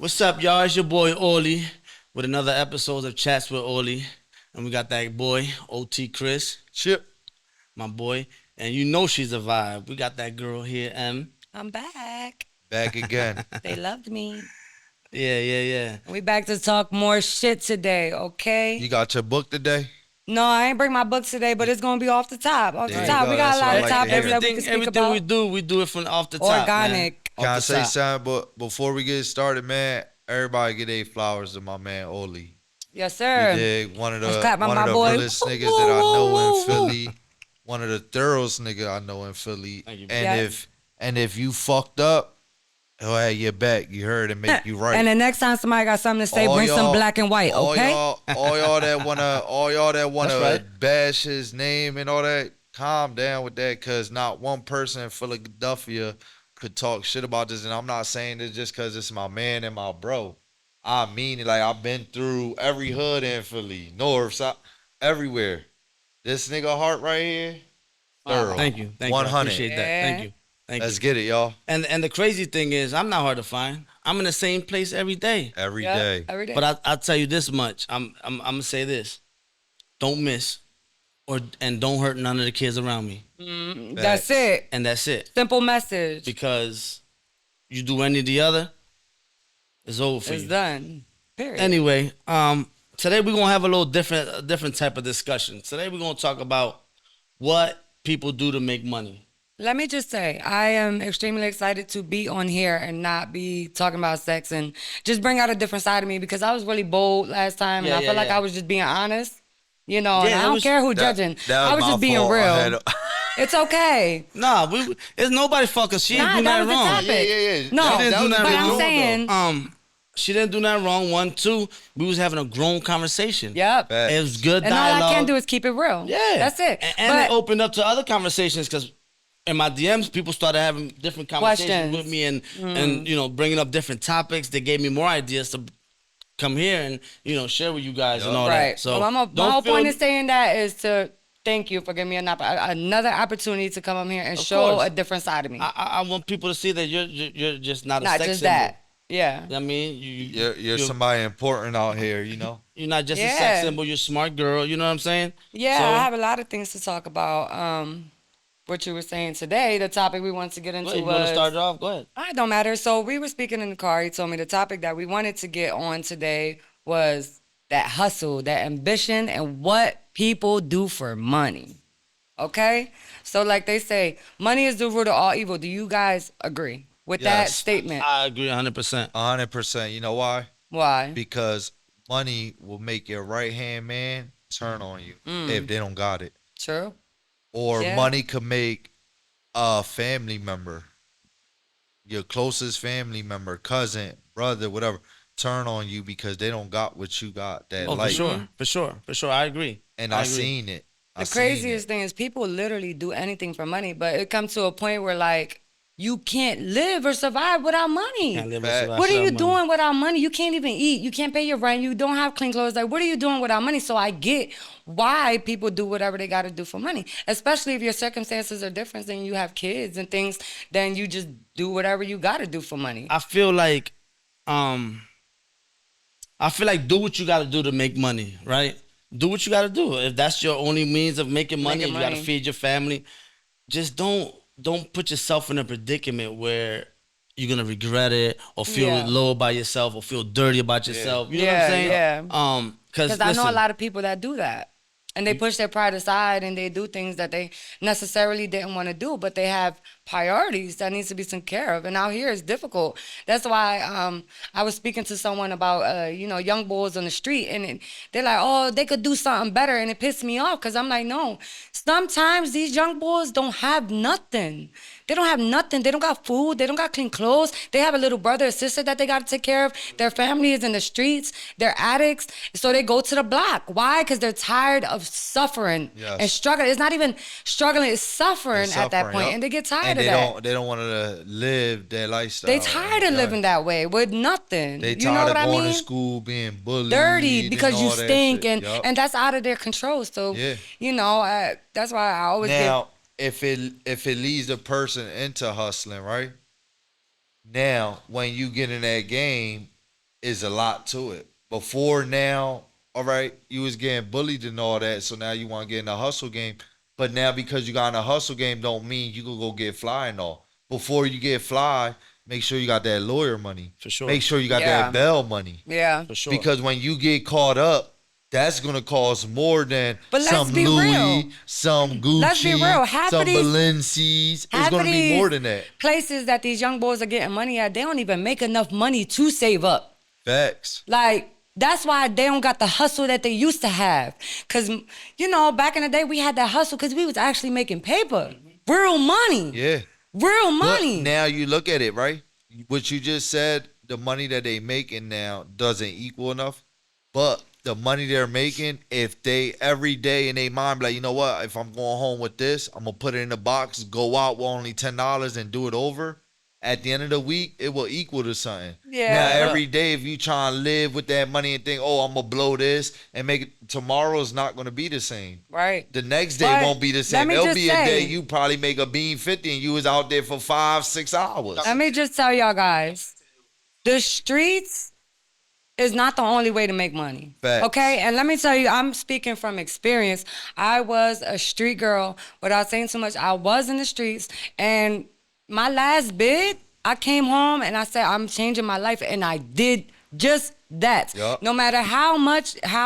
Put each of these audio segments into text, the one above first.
What's up, y'all? It's your boy Oli with another episode of Chats with Oli. And we got that boy, OTChris, Chip. my boy. And you know she's a vibe. We got that girl here, M. I'm back. Back again. They loved me. Yeah. We back to talk more shit today, okay? You got your book today? No, I ain't bring my books today, but it's gonna be off the top. Off the There you top. go. We got That's a lot what I of like to topics hear. that we can speak Everything about. we do it from off the top. Organic. Man. Can I Off the say top. something? But before we get started, man, everybody get their flowers to my man Oli. Yes, You sir. dig? One of Let's the clap for my boy. realest niggas that I know in Philly. One of the thoroughest nigga I know in Philly. Thank you. And Yes. if you fucked up, he'll have your back. You heard and make you right. And the next time somebody got something to say, All bring some y'all- black and white, okay? all y'all that wanna That's right. bash his name and all that, calm down with that, cause not one person in Philadelphia could talk shit about this. And I'm not saying this just cause it's my man and my bro. I mean it. Like, I've been through every hood in Philly, north, south, everywhere. This nigga Hart right here, thorough. Thank you. 100. I appreciate that. Yeah. Thank you. Let's get it, y'all. And the crazy thing is, I'm not hard to find. I'm in the same place every day. Every Yep, day. Every day. But I'll tell you this much. I'm gonna say this. Don't miss and don't hurt none of the kids around me. That's it. And that's it. Simple message. Because you do any of the other, it's over for It's you. done. Period. Anyway, today we're gonna have a little different type of discussion. Today we're gonna talk about what people do to make money. Let me just say, I am extremely excited to be on here and not be talking about sex and just bring out a different side of me, because I was really bold last time and I feel like I was just being honest, you know, and Yeah, I it don't was- care who judging. I was my just being fault. I real. had It's okay. Nah, it's nobody fucking. She didn't Nah, do that nothing was the wrong. topic. Yeah. No, She didn't do nothing but wrong, I'm saying, She didn't do nothing wrong. One, two, we was having a grown conversation. yep. Facts. It was good And all dialogue. I can do is keep it real. Yeah, That's it. And But it opened up to other conversations, because in my DMs, people started having different conversations Questions. with me and you know, bringing up different topics. They gave me more ideas to come here and, you know, share with you guys and all right. that. So Well, my don't whole feel- point in saying that is to thank you for giving me another opportunity to come up here and show course. a different side of me. I want people to see that you're just not a Not sex just symbol. that. Yeah. I mean, You're somebody important out here, you know? You're not just a Yeah. sex symbol. You're a smart girl. You know what I'm saying? Yeah, So- I have a lot of things to talk about. What you were saying today, the topic we wanted to get into Go ahead, you want to was... start it off? Go ahead. It don't matter. So we were speaking in the car. He told me the topic that we wanted to get on today was that hustle, that ambition, and what people do for money. Okay? So like they say, money is the root of all evil. Do you guys agree with that Yes. statement? I agree 100%. 100%. You know why? Why? Because money will make your right hand man turn on you if they don't got it. True. Or Yeah. money could make a family member, your closest family member, cousin, brother, whatever, turn on you because they don't got what you got. That Oh, light. for sure. I agree. And I I agree. seen it. The craziest thing is people literally do anything for money, but it comes to a point where like you can't live or survive without money. Can't live Fact. without What are you money. doing without money? You can't even eat. You can't pay your rent. You don't have clean clothes. Like, what are you doing without money? So I get why people do whatever they got to do for money, especially if your circumstances are different and you have kids and things, then you just do whatever you got to do for money. I feel like do what you got to do to make money, right? Do what you got to do. If that's your only means of making money, Making you got to money. feed your family. Just don't put yourself in a predicament where you're gonna regret it or feel Yeah. low about yourself or feel dirty about yourself. You know what I'm Yeah, saying? yeah. Because Because I know a lot of people that do that. And they push their pride aside and they do things that they necessarily didn't want to do, but they have priorities that needs to be taken care of. And out here it's difficult. That's why I was speaking to someone about, young boys on the street, and they're like, oh, they could do something better. And it pissed me off because I'm like, no, sometimes these young boys don't have nothing. They don't have nothing. They don't got food. They don't got clean clothes. They have a little brother or sister that they got to take care of. Their family is in the streets. They're addicts. So they go to the block. Why? Because they're tired of suffering Yes. and struggling. It's not even struggling. It's suffering They're at that suffering, point. yup. And they get tired And of they that. don't want to live their lifestyle. They tired of Yeah. living that way with nothing. They You know tired what of I going mean? to school being bullied. Dirty and because you all that stink shit. and Yup. and that's out of their control. So Yeah. that's why I always get. Now, if it leads the person into hustling, right? Now, when you get in that game, is a lot to it. Before now, all right, you was getting bullied and all that, so now you want to get in the hustle game. But now because you got in the hustle game don't mean you can go get fly and all. Before you get fly, make sure you got that lawyer money. For sure. Make sure you got Yeah. that bail money. Yeah. For sure. Because when you get caught up, that's gonna cost more than But let's some be Louis, real. some Gucci, Let's be real. Half some of these- Balenci's. It's Half gonna of be these more than that. Places that these young boys are getting money at, they don't even make enough money to save up. Facts. Like, that's why they don't got the hustle that they used to have. Because, you know, back in the day, we had that hustle because we was actually making paper. Real money. Yeah. Real But money. now you look at it, right? What you just said, the money that they making now doesn't equal enough. But the money they're making, if they every day in their mind be like, you know what, if I'm going home with this, I'm gonna put it in the box, go out with only $10 and do it over. At the end of the week, it will equal to something. Yeah. Now every day, if you try and live with that money and think, oh, I'm gonna blow this and make it, tomorrow's not gonna be the same. Right. The next day But won't be the let same. me There'll just be a say- day you probably make a bean 50 and you was out there for 5-6 hours. Let me just tell y'all guys, the streets is not the only way to make money. Facts. Okay? And let me tell you, I'm speaking from experience. I was a street girl. Without saying too much, I was in the streets. And my last bid, I came home and I said, I'm changing my life. And I did just that. Yup. No matter how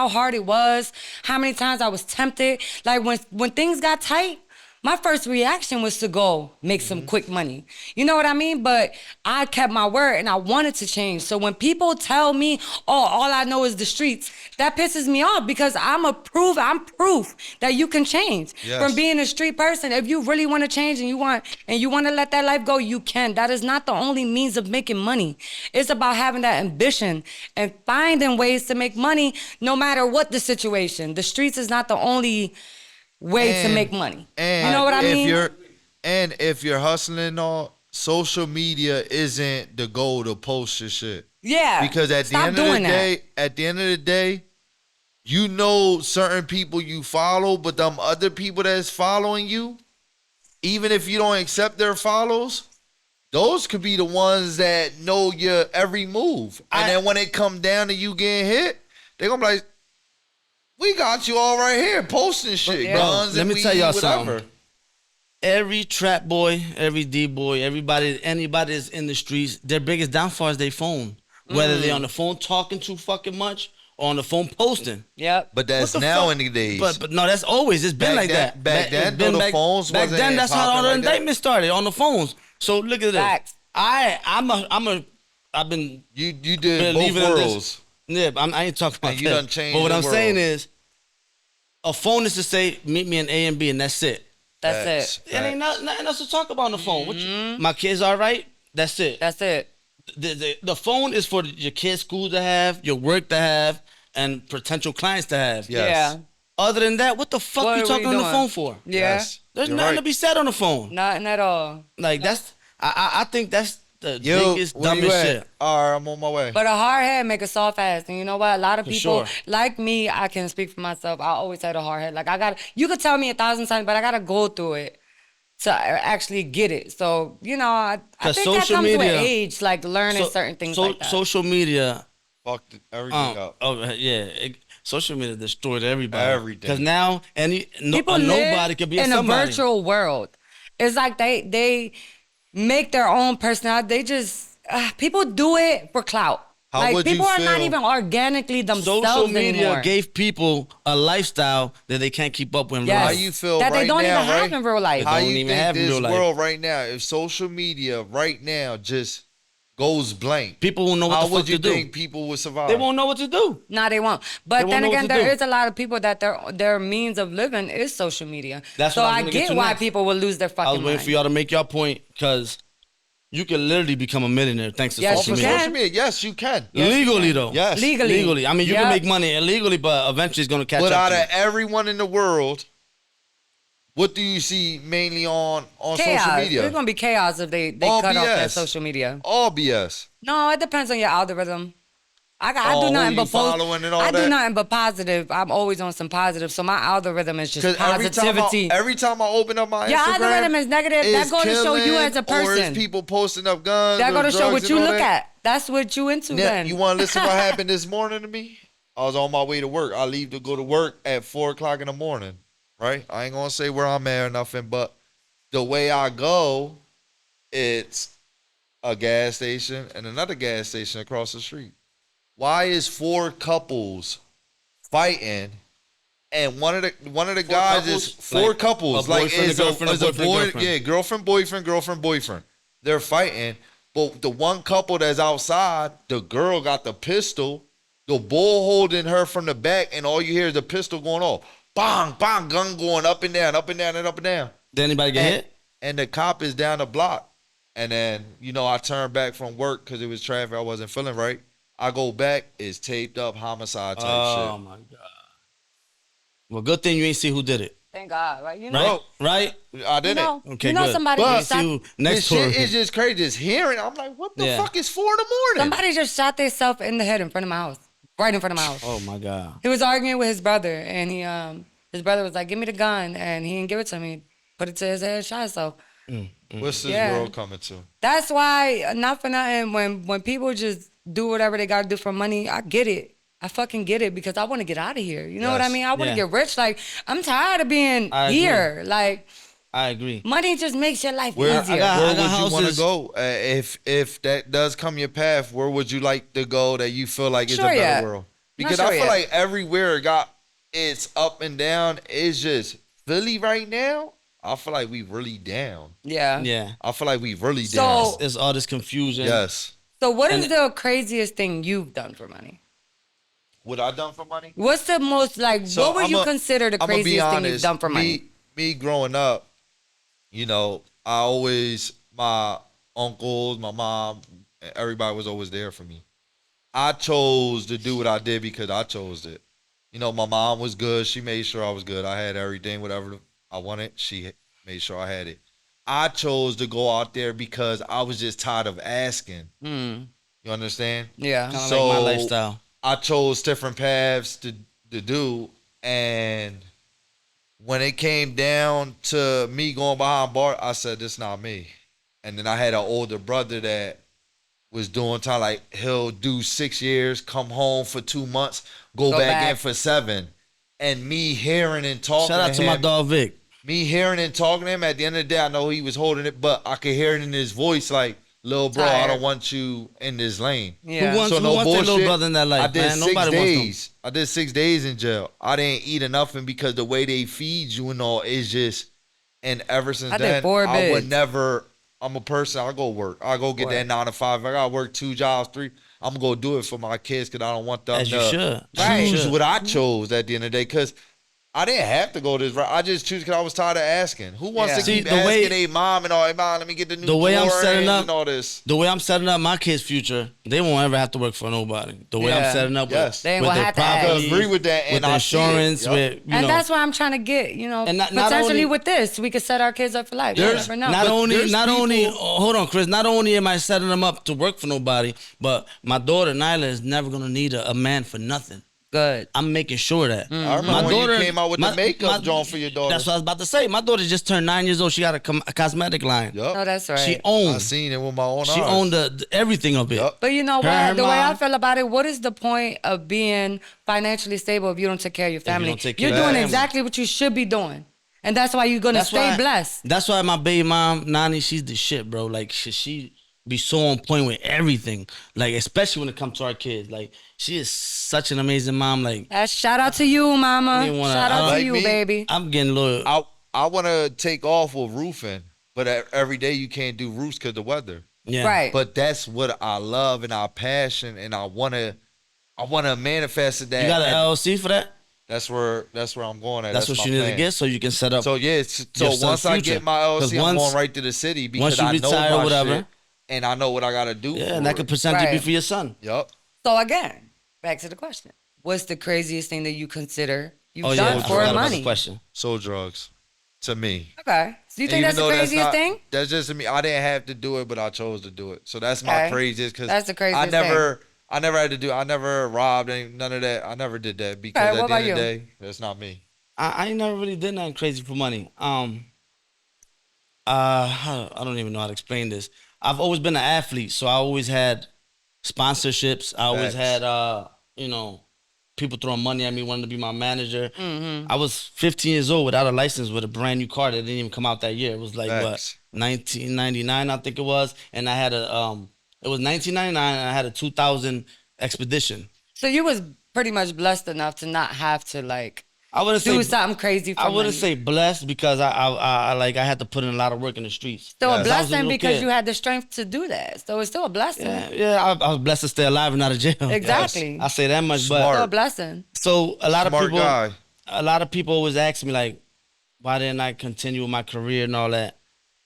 hard it was, how many times I was tempted. Like when things got tight, my first reaction was to go make some quick money. You know what I mean? But I kept my word and I wanted to change. So when people tell me, oh, all I know is the streets, that pisses me off because I'm proof that you can change. Yes. From being a street person, if you really want to change and you want to let that life go, you can. That is not the only means of making money. It's about having that ambition and finding ways to make money no matter what the situation. The streets is not the only way to make money. And You know what I if mean? if you're hustling and all, social media isn't the goal to post your shit. Yeah. Because at Stop the doing end of the day, you know certain people you follow, but them other people that's following you, even if you don't accept their follows, those could be the ones that know your every move. And then when it come down to you getting hit, they gonna be like, we got you all right here posting shit. yeah. Guns Let and me tell weed, y'all whatever. something. Every trap boy, every D boy, anybody that's in the streets, their biggest downfall is their phone. Whether they're on the phone talking too fucking much or on the phone posting. Yep. But that's What the now fuck? in the days. But no, that's always. It's been Back like then- that. back then, It's been though, the phones back wasn't then. That's how all popping the like that. indictments started on the phones. So look at this. Facts. you I've been did both believing in this. worlds. Yeah, I ain't talking about And you that. done changed But what the I'm saying world. is, a phone is to say, meet me in A and B, and that's it. That's Facts. it. It ain't nothing else to talk about on the phone. What my kids all right? That's it. That's it. The phone is for your kids' school to have, your work to have, and potential clients to have. Yes. Yeah. Other than that, what the fuck What you are talking we on the doing? phone for? Yeah. Yes. There's You're nothing right. to be said on the phone. Nothing at all. Like that's I think that's the Yo, biggest where you dumbest at? shit. All right, I'm on my way. But a hard head make a soft ass. And you know what? A lot of For people, sure. like me, I can speak for myself. I always had a hard head. Like you could tell me 1,000 times, but I got to go through it to actually get it. So, you know, I 'Cause think that social comes with media- age, like learning certain things like that. Social media, Fucked everything up. social media destroyed everybody. Everything. Because now People nobody live could be a in somebody. a virtual world. It's like they make their own personality. They just people do it for clout. How like would you people are not feel- even organically themselves Social media anymore. gave people a lifestyle that they can't keep up with in Yes. real How life. you feel that right they don't now, even right? have in real life. How don't you even think have in this real life. world right now, if social media right now just goes blank, People won't know what how the fuck would you to do. think people would survive? They won't know what to do. No, they won't. They But won't then know what again, to there do. is a lot of people that their means of living is social media. That's so what I was I gonna get get to why next. people will lose their I was fucking waiting for mind. y'all to make your point because you can literally become a millionaire thanks to Yes, social you media. can. Social media, yes, you can. Legally though. Yes. Legally. I mean, you Yep. can make money illegally, but eventually it's gonna catch But up out to of everyone in the world, what do you see mainly on Chaos. social media? There's gonna be chaos if they All cut off their BS. social media. All BS. No, it depends on your algorithm. I Oh, do who nothing you but post. following and all I do that? nothing but positive. I'm always on some positive. So my algorithm is just Because positivity. every time I open up my Your Instagram, algorithm is negative. That it's go to show you as a killing, or it's person. people posting up guns. That or go to show drugs what and you all look that. at. That's what you into Now, then. you want to listen to what happened this morning to me? I was on my way to work. I leave to go to work at 4:00 in the morning. Right? I ain't gonna say where I'm at or nothing, but the way I go, it's a gas station and another gas station across the street. Why is 4 couples fighting? And one of the guys is couples? four Like couples. a Like boyfriend, is a girlfriend, is a a boyfriend, boy, girlfriend. yeah, girlfriend, boyfriend. They're fighting, but the one couple that's outside, the girl got the pistol, the bull holding her from the back, and all you hear is the pistol going off. Bang, bang, gun going up and down, up and down, and up and down. Did anybody get And, hit? and the cop is down the block. And then, I turned back from work because it was traffic. I wasn't feeling right. I go back, it's taped up homicide type Oh shit. my god. Well, good thing you ain't see who did it. Thank God, right? You Right? know, Right? I didn't. Okay, you know good. somebody But- just See shot, who This next shit door. is just crazy. Just hearing, I'm like, what the Yeah. fuck is 4 in the morning? somebody just shot themselves in the head in front of my house, right in front of my house. Oh my god. He was arguing with his brother, and his brother was like, "Give me the gun," and he didn't give it to me. Put it to his head, and shot himself. What's this Yeah. world coming to? That's why, not for nothing, when people just do whatever they gotta do for money, I get it. I fucking get it because I want to get out of here. You know what I Yes. mean? I want to Yeah. get rich. Like, I'm tired of being I agree. here. Like, I agree. money just makes your life Where, easier. got- where I got would you want to houses- go? If that does come your path, where would you like to go that you feel like is a Sure better yet. world? Not Because sure I feel yet. like everywhere it got it's up and down. It's just Philly right now. I feel like we really down. Yeah. Yeah. I feel like we really So- down. It's all this confusion. Yes. So, what is And- the craziest thing you've done for money? What I done for money? What's the most, like, So what would you I'ma- consider the I'ma be craziest thing you've honest, done for money? Me growing up, I always, my uncles, my mom, everybody was always there for me. I chose to do what I did because I chose it. My mom was good. She made sure I was good. I had everything, whatever I wanted. She made sure I had it. I chose to go out there because I was just tired of asking. Mm. You understand? Yeah. Kind of So- like my lifestyle. I chose different paths to do, and when it came down to me going behind bar, I said, this not me. And then I had an older brother that was doing time, like he'll do 6 years, come home for 2 months, go back in for 7. And me hearing and talking Shout out to my him, dog Vic. me hearing and talking to him, at the end of the day, I know he was holding it, but I could hear it in his voice like, little bro, I Tired. don't want you in this lane. Yeah. Who wants their little brother in that life, I did man? 6 Nobody wants them. days. I did 6 days in jail. I didn't eat enough, and because the way they feed you and all is just, and ever since I did then, 4 I would bids. never. I'm a person. I go work. I go get that Right. 9 to 5. I gotta work 2 jobs, 3. I'm gonna go do it for my kids because I don't want them As you to should. Right. choose Should. what I chose at the end of the day. Because I didn't have to go this route. I just choose because I was tired of asking. Who wants Yeah. to See, keep the way- asking a mom and all? Hey, mom, let me get the new The way I'm setting Jordans up- and all this. The way I'm setting up my kids' future, they won't ever have to work for nobody. The way Yeah. I'm setting up Yes. They ain't with gonna their have to ask. property, I agree with that, and with I see it. insurance, Yup. with And that's what I'm trying to get, And not potentially only- with this, we could set our kids up for life. You There's never know. not But only there's people- hold on, Chris. Not only am I setting them up to work for nobody, but my daughter Nyla is never gonna need a man for nothing. Good. I'm making sure that. I remember when you came out with the makeup joint for your daughter. That's what I was about to say. My daughter just turned 9 years old. She got a cosmetic line. Yup. No, that's right. She I owned. seen it with my own eyes. She owned the everything of it. Yup. But you know Her and what? her The way I mom- feel about it, what is the point of being financially stable if you don't take care of your family? don't take care You're of your doing family. exactly what you should be doing. And that's why you're gonna stay blessed. That's why my baby mom, Nani, she's the shit, bro. Like she be so on point with everything. Like especially when it comes to our kids. Like she is such an amazing mom. Like Shout out to you, mama. I didn't wanna- Shout out I to like you, me. baby. I'm getting loyal. I want to take off with roofing, but every day you can't do roofs because the weather. Yeah. Right. But that's what I love and our passion, and I want to manifest that. You got an LLC for that? That's where I'm going at. That's what my you need plan. to get so you can set up. So yeah, so your son's once I future. get my 'Cause LLC, I'm once- going right to the city because once you I know retire or my whatever. shit, and I know what I got to do. yeah, and that could potentially be Right. for your son. Yup. So again, back to the question. What's the craziest thing that you consider you've Oh done yeah, I for forgot about the money? question. Sold drugs to me. Okay. So you And think even that's the though craziest not- thing? That's just me. I didn't have to do it, but I chose to do it. So that's my Okay. craziest because That's the I craziest never, I never had to do. I never robbed any none of that. I never did that because Alright, at what the end about of the you? day, that's not me. I ain't never really did nothing crazy for money. I don't even know how to explain this. I've always been an athlete, so I always had sponsorships. I always Facts. had you know, people throwing money at me, wanting to be my manager. Mm-hmm. I was 15 years old without a license with a brand new car that didn't even come out that year. It was like what, Facts. 1999, I think it was, and I had a it was 1999, and I had a 2000 expedition. So you was pretty much blessed enough to not have to like I wouldn't do say something crazy for I wouldn't money. say blessed because I like I had to put in a lot of work in the streets. Still a Yes. I was a blessing little because kid. you had the strength to do that. So it's still a blessing. I was blessed to stay alive and out of jail. Exactly. I say that much, Still a Smart. blessing. but so Smart guy. a lot of people always ask me like, why didn't I continue with my career and all that?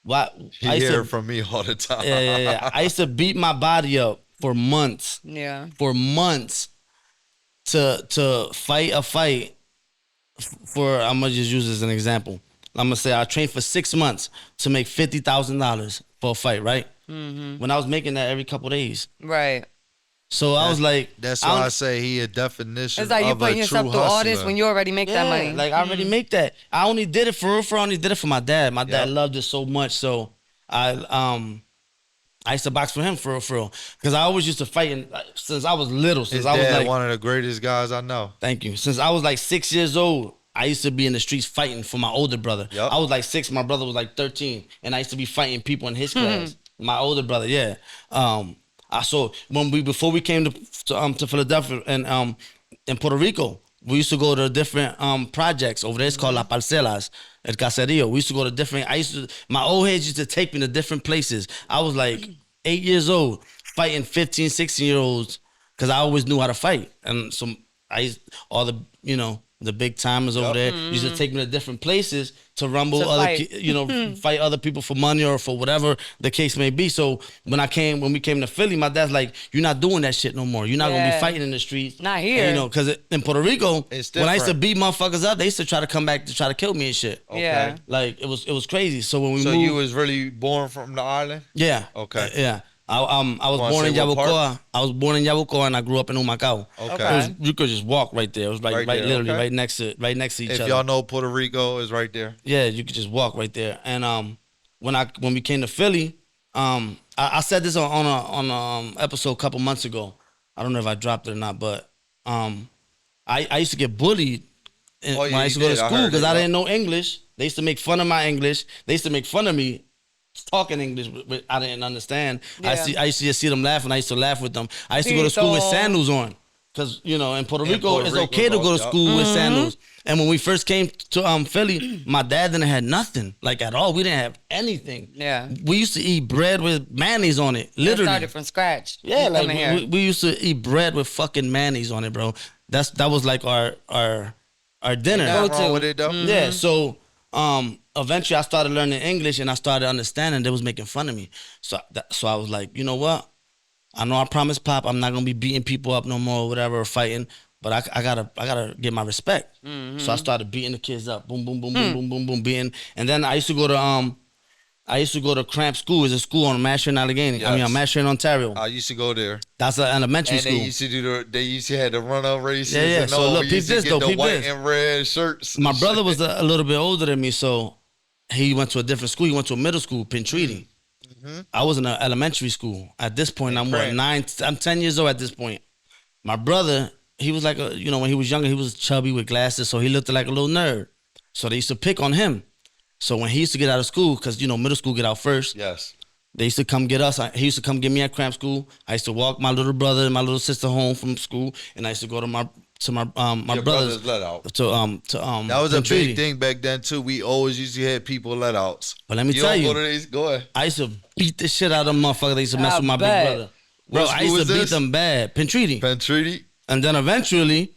Why He I used hear to, it from me all the time. yeah. I used to beat my body up for months, Yeah. to fight a fight. For I'm gonna just use this as an example. I'm gonna say I trained for 6 months to make $50,000 for a fight, right? Mm-hmm. When I was making that every couple days, Right. so I was like, That's I why don't- I say he a definition It's like you of a putting true yourself through all this hustler. when you already make that money. like I already make that. I only did it for real. I only did it for my dad. My dad Yep. loved it so much, so I used to box for him for real, because I always used to fight since I was little. Since His I was dad, like, one of the greatest guys I know. thank you. Since I was like 6 years old, I used to be in the streets fighting for my older brother. Yep. I was like 6, my brother was like 13, and I used to be fighting people in his class. My older brother, yeah. I saw before we came to Philadelphia and in Puerto Rico, we used to go to different projects over there. It's called La Parcelas, El Caserío. We used to go to different. My old heads used to take me to different places. I was like 8 years old fighting 15, 16-year-olds because I always knew how to fight, and so all the the big timers over there used to take me to different places to rumble To other fight. fight other people for money or for whatever the case may be. So when we came to Philly, my dad's like, you're not doing that shit no more. You're not gonna be Yeah. fighting in the streets. Not And, here. because in Puerto Rico, It's when I used to different. beat motherfuckers up, they used to try to come back to try to kill me and shit. Okay. Yeah. Like it was crazy. So when we So moved, you was really born from the island? yeah. Okay. Yeah. I was Wanna born in say what part? Yabucoa. I was born in Yabucoa and I grew up in Humacao. Okay. You could just walk right there. It was like Right right there, literally okay. right next to each If other. y'all know Puerto Rico is right there. Yeah, you could just walk right there. And when we came to Philly, I said this on a episode a couple months ago. I don't know if I dropped it or not, but I used to get bullied Oh, when yeah, I used to you go to did. I school heard because it, I yeah. didn't know English. They used to make fun of my English. They used to make fun of me talking English, I didn't understand. Yeah. I used to just see them laughing. I used to laugh with them. I used to go to school with Tito. sandals on. Because, in Puerto In Rico, Puerto it's Rico, okay to go to yup. school with sandals. And when we first came to Philly, my dad didn't have nothing, like at all. We didn't have anything. Yeah. We used to eat bread with mayonnaise on it, I literally. started from scratch. Yeah, You like coming here. we used to eat bread with fucking mayonnaise on it, bro. That was like our dinner. Nothing Go-to. wrong with it though. Yeah, so eventually I started learning English and I started understanding they was making fun of me. So I was like, you know what? I know I promised Pop I'm not gonna be beating people up no more or whatever or fighting, but I gotta get my respect. So I started beating the kids up, boom, boom, boom, boom, boom, boom, boom, beating. And then I used to go to Cramp School. It's a school on Mass Street in Allegheny. I mean, Yes. on Mass Street in Ontario. I used to go there. That's an elementary And school. they used to have the run up races. Yeah, yeah. And So all. look, We peep used to this get though, the peep white this. and red shirts. My brother was a little bit older than me, so he went to a different school. He went to a middle school, Pentreaty. I was in an elementary school. At this point, I'm Cramp. 9. I'm 10 years old at this point. My brother, he was like when he was younger, he was chubby with glasses, so he looked like a little nerd. So they used to pick on him. So when he used to get out of school, because middle school get out first, Yes. they used to come get us. He used to come get me at Cramp School. I used to walk my little brother and my little sister home from school, and I used to go to my Your brother's brothers let out. to That was a Pentreaty. big thing back then too. We always used to have people let outs. But let me You tell don't you, go to these? Go ahead. I used to beat the shit out of them motherfuckers. They used to mess I with my bet. big brother. Bro, What I school used to was beat this? them bad. Pentreaty. Penn Treaty. And then eventually,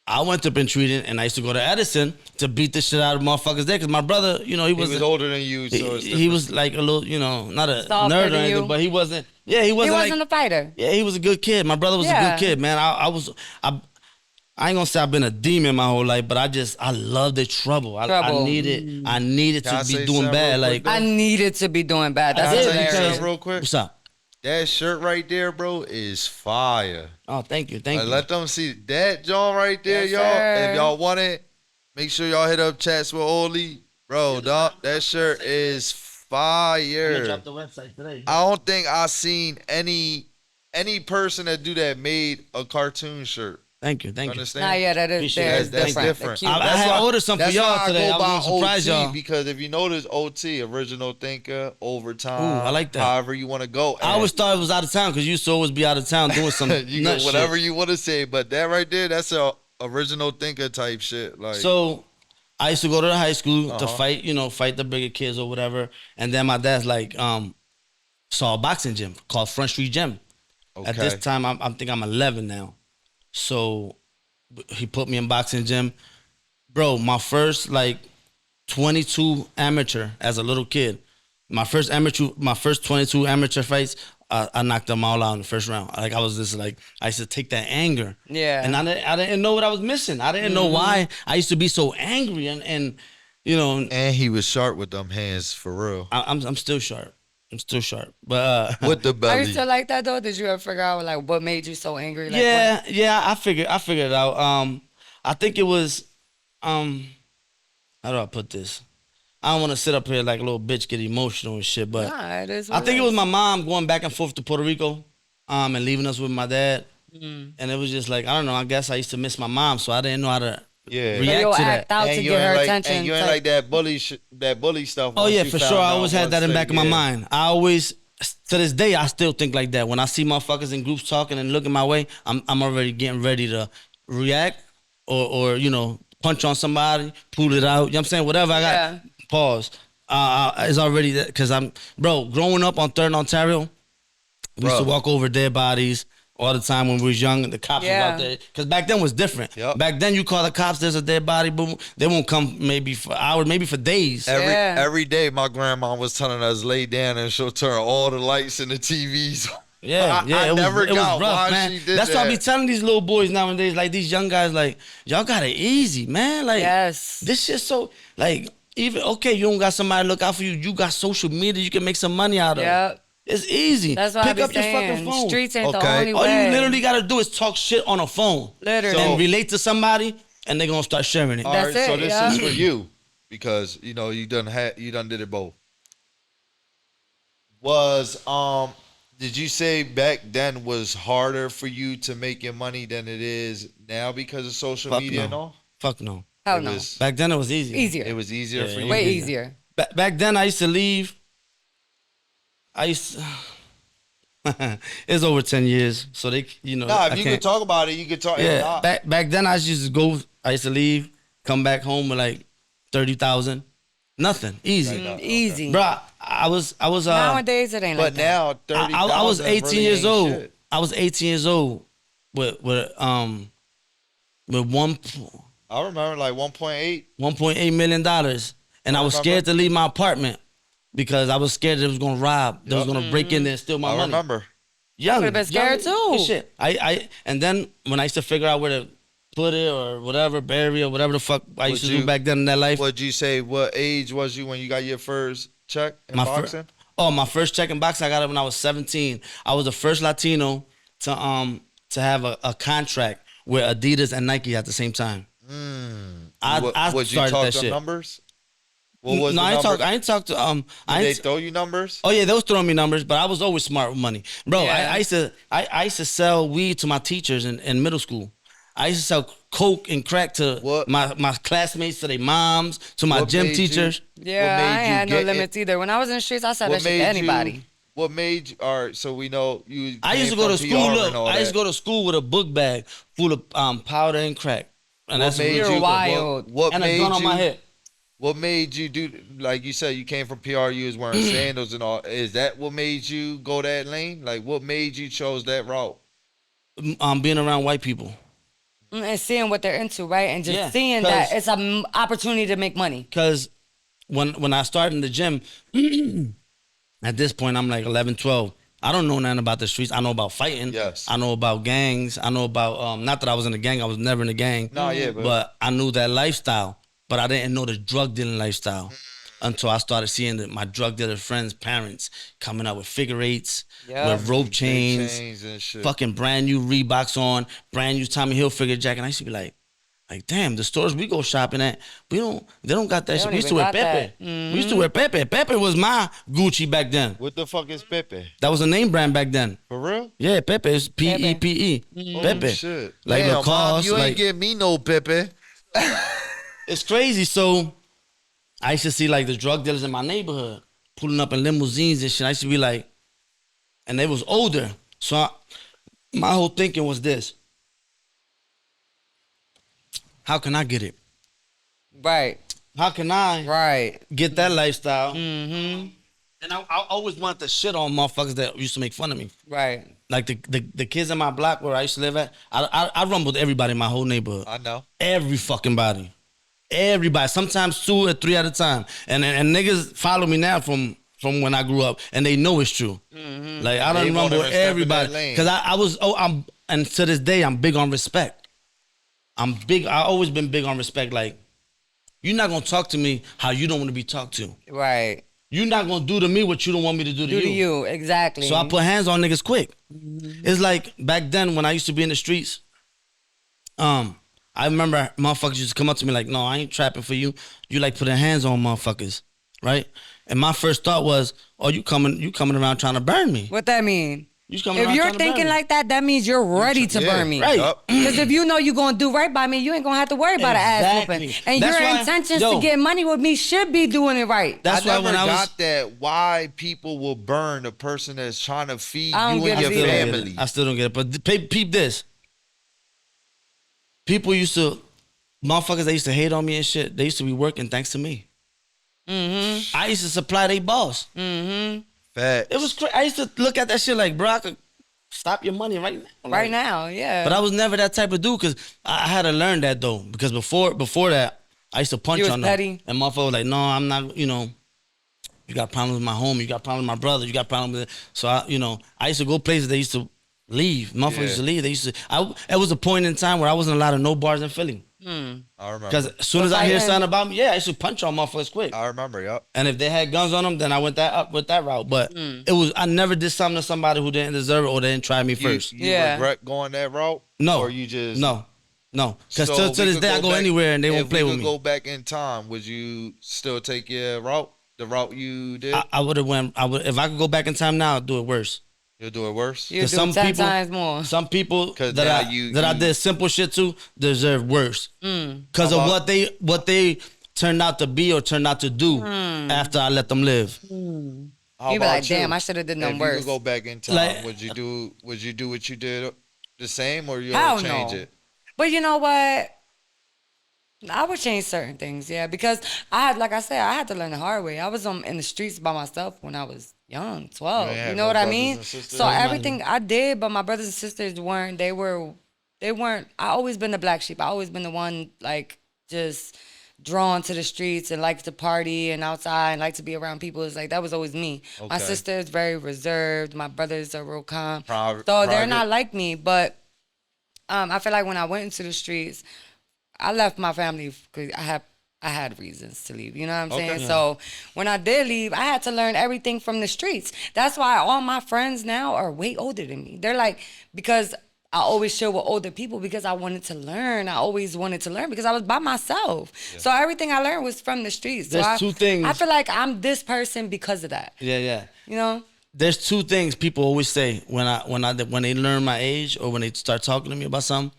I went to Pentreaty and I used to go to Edison to beat the shit out of motherfuckers there. Because my brother, he He was, was older than you, so it's he was like a little, not a Softer nerd or than anything, you. but he wasn't. Yeah, he He wasn't wasn't like. a fighter. Yeah, he was a good kid. My brother was a Yeah. good kid, man. I ain't gonna say I've been a demon my whole life, but I love the trouble. I Trouble. needed Can I to say be doing something bad. real Like quick, I needed to be doing bad. That's Can I tell you hilarious. something real quick? what's up? that shirt right there, bro, is fire. Oh, thank you, thank you. Let them see that John right there, Yes, y'all. sir. If y'all want it, make sure y'all hit up chats with Oli. Bro, dog, that shirt is I'm gonna fire. drop the website today. I don't think I seen any person that do that made a cartoon shirt. Thank you, You thank you. understand? Nah, yeah, that is Appreciate there that. is That's different. different. They're cute. I had ordered some for That's y'all why today. I was gonna surprise OT y'all. because if you notice OT, original thinker, overtime. Ooh, I like that. However you want to go. I always thought it was out of town because you used to always be out of town doing some you nut go whatever shit. you want to say, but that right there, that's a original thinker type shit. Like So I used to go to the high school to Uh-huh. fight, fight the bigger kids or whatever. And then my dad's like, saw a boxing gym called Front Street Gym. At this okay. time, I think I'm 11 now. So he put me in boxing gym. Bro, my first 22 amateur as a little kid. My first 22 amateur fights, I knocked them all out in the first round. Like I was just like, I used to take that anger. Yeah. And I didn't know what I was missing. I didn't know why I used to be so angry and And he was sharp with them hands for real. I'm still sharp. I'm still sharp. But With the Are belly. you still like that though? Did you ever figure out like what made you so angry? Like, yeah, I figured it out. I think it was how do I put this? I don't want to sit up here like a little bitch, get emotional and shit, but Nah, it is. I think it was my mom going back and forth to Puerto Rico, and leaving us with my dad, and it was just like I don't know. I guess I used to miss my mom, so I didn't know how to Yeah. react you'll to act that. out And to you get ain't her like, attention. and you ain't type- like that bully stuff. Oh once yeah, you for found sure. I out always had once that in the they- back of my yeah. mind. I always, to this day, I still think like that. When I see motherfuckers in groups talking and looking my way, I'm already getting ready to react or punch on somebody, pull it out. You know what I'm saying? Whatever I got. Yeah. Pause. It's already that because growing up on 3rd and Ontario, we used to Bro. walk over dead bodies all the time when we was young. And the cops Yeah. was out there because back then was different. Yep. Back then you call the cops, there's a dead body, boom. They won't come maybe for hours, maybe for days. Yeah. Every day, my grandma was telling us lay down and she'll turn all the lights and the TVs. Yeah, yeah, I never it was got rough, why man. she did That's why I be that. telling these little boys nowadays, like these young guys, like y'all got it easy, man. Like Yes. this shit so like even okay, you don't got somebody to look out for you. You got social media, you can make some money out of. Yep. It's easy. That's why Pick I be up your fucking saying phone. streets ain't the Okay. only All way. you literally gotta do is talk shit on a phone. Literally. And relate to somebody, and they're gonna start sharing it. All That's right, so it, this yeah. is for you because you done did it both. Did you say back then was harder for you to make your money than it is now because of social Fuck media no. and all? Fuck no. Hell It no. was- Back then it was easy. Easier. It was easier Yeah, for it you. was Way easier. easier. Back then I used to leave. I used to, it's over 10 years, so they Nah, I if you can't- could talk about it, you could talk. If Yeah, not, back then I used to go. I used to leave, come back home with like 30,000, nothing, easy, Right. Okay. Easy. bruh. I was Nowadays it ain't but like that. now 30,000. I was 18 really years ain't old. shit. I was 18 years old with one I remember like 1.8. $1.8 million, and I was remember. scared to leave my apartment because I was scared they was gonna rob, they was Yup. gonna break in there and steal my I money. remember. Young, would've been scared young too. and shit. And then when I used to figure out where to put it or whatever, bury it or whatever the fuck I used to do back then in that life. What'd you say? What age was you when you got your first check in My fir- boxing? My first check in boxing I got it when I was 17. I was the first Latino to have a contract with Adidas and Nike at the same time. I Would you started talk that to shit. numbers? What was No, the I ain't numbers? talk. I ain't talk to Did I they ain't, throw you numbers? Oh yeah, they was throwing me numbers, but I was always smart with money, bro. Yeah. I used to sell weed to my teachers in middle school. I used to sell coke and crack to What- my classmates, to their moms, to my What gym made you- teachers. Yeah, What made I ain't you had no get limits either. When I was in the streets, I said that shit to anybody. What made you? All right, so we know you. I used to came go to from school. PR Look, and all I used to that. go to school with a book bag full of powder and crack, and What that's made You're you? wild. What and a made gun on my you? hip. What made you do? Like you said, you came from PR. You was wearing sandals and all. Is that what made you go that lane? Like, what made you chose that route? Being around white people. And seeing what they're into, right? And just Yeah, seeing 'cause- that it's an opportunity to make money. Because when I started in the gym, at this point I'm like 11, 12. I don't know nothing about the streets. I know about fighting. Yes. I know about gangs. I know about not that I was in a gang. I was never in a gang. No, yeah, but- but I knew that lifestyle. But I didn't know the drug dealing lifestyle. until I started seeing my drug dealer friends' parents coming out with figure eights, Yeah. with rope Big chains, and shit. fucking brand new Reeboks on, brand new Tommy Hilfiger jacket. And I used to be like, damn, the stores we go shopping at, they don't got that They shit. don't We used to even wear got that. Pepe. We used to wear Pepe. Pepe was my Gucci back then. What the fuck is Pepe? That was a name brand back then. For real? Yeah, Pepe is Pepe. Oh, Pepe. shit. Like Damn, Lacoste, Mom, you ain't like- give me no Pepe. It's crazy. So I used to see like the drug dealers in my neighborhood pulling up in limousines and shit. I used to be like, and they was older. So my whole thinking was this: how can I get it? Right. How can I Right. get that lifestyle? Mm-hmm. And I always wanted to shit on motherfuckers that used to make fun of me. Right. Like the kids in my block where I used to live at, I rumbled everybody in my whole neighborhood. I know. Every fucking body. Everybody. Sometimes 2 or 3 at a time. And niggas follow me now from when I grew up, and they know it's true. Mm-hmm. Like I They don't wanna rumble step in that everybody. lane. Cause and to this day I'm big on respect. I always been big on respect. Like, you're not gonna talk to me how you don't want to be talked to. Right. You're not gonna do to me what you don't want me to do to Do you. to you. Exactly. So I put hands on niggas quick. It's like back then when I used to be in the streets, I remember motherfuckers used to come up to me like, no, I ain't trapping for you. You like putting hands on motherfuckers, right? And my first thought was, oh, you coming around trying to burn me. What that mean? You coming If around you're trying to burn thinking me. like that means you're ready to Yeah. burn me. Right. Yup. Because if you know you're going to do right by me, you ain't going to have to worry about an ass Exactly. whooping. And That's your why- intentions yo. to get money with me should be doing it right. That's I why never when I was got that why people will burn a person that's trying to feed I don't you get and it your either. family. I still don't get it. But peep this. People used to, motherfuckers that used to hate on me and shit, they used to be working thanks to me. Mm-hmm. I used to supply they boss. Mm-hmm. Facts. It was crazy. I used to look at that shit like, bro, I could stop your money right now. Right Like, now, yeah. But I was never that type of dude because I had to learn that though. Because before that, I used to punch You was on petty? them. And motherfucker was like, no, I'm not, you got problems with my homie, you got problems with my brother, you got problems with it. So I used to go places they used to leave. Motherfuckers Yeah. used to leave. They used to it was a point in time where I wasn't allowed to no bars in Philly. Hmm. I remember. Because as soon as I hear something about me, yeah, I used to punch on motherfuckers quick. I remember, yup. And if they had guns on them, then I went up with that route. But I never did something to somebody who didn't deserve it or they didn't try me first. You Yeah. regret going that route? No. Or you just No. Because So to we this could day, I go back- anywhere and they won't if play we with could me. go back in time, would you still take your route? The route you did? I would have went. If I could go back in time now, I'd do it worse. You'll do it worse? You do some 10 people- times more. Some people 'Cause that now I you- did simple shit to deserve worse Mm. because How of about- what they turned out to be or turned out to do after I let them live. How You be about like, damn, I should have did If nothing you worse. could go back in time, Like- would you do what you did the same or you Hell change no. it? But you know what? I would change certain things, yeah, because like I said, I had to learn the hard way. I was in the streets by myself when I was young, 12. You ain't You had know no what I brothers mean? and sisters? So No, everything I did, but my brothers and sisters weren't. They weren't. I always been the black sheep. I always been the one like just drawn to the streets and like to party and outside and like to be around people. It's like that was always me. My Okay. sister is very reserved. My brothers are real calm. Private- So they're private. not like me, but I feel like when I went into the streets, I left my family because I had reasons to leave. You know what I'm saying? Yeah. So when I did leave, I had to learn everything from the streets. That's why all my friends now are way older than me. They're like, because I always chill with older people because I wanted to learn. I always wanted to learn because I was by myself. So everything I learned was from the streets. There's so two things. I feel like I'm this person because of that. Yeah. You know? There's two things people always say when they learn my age or when they start talking to me about something.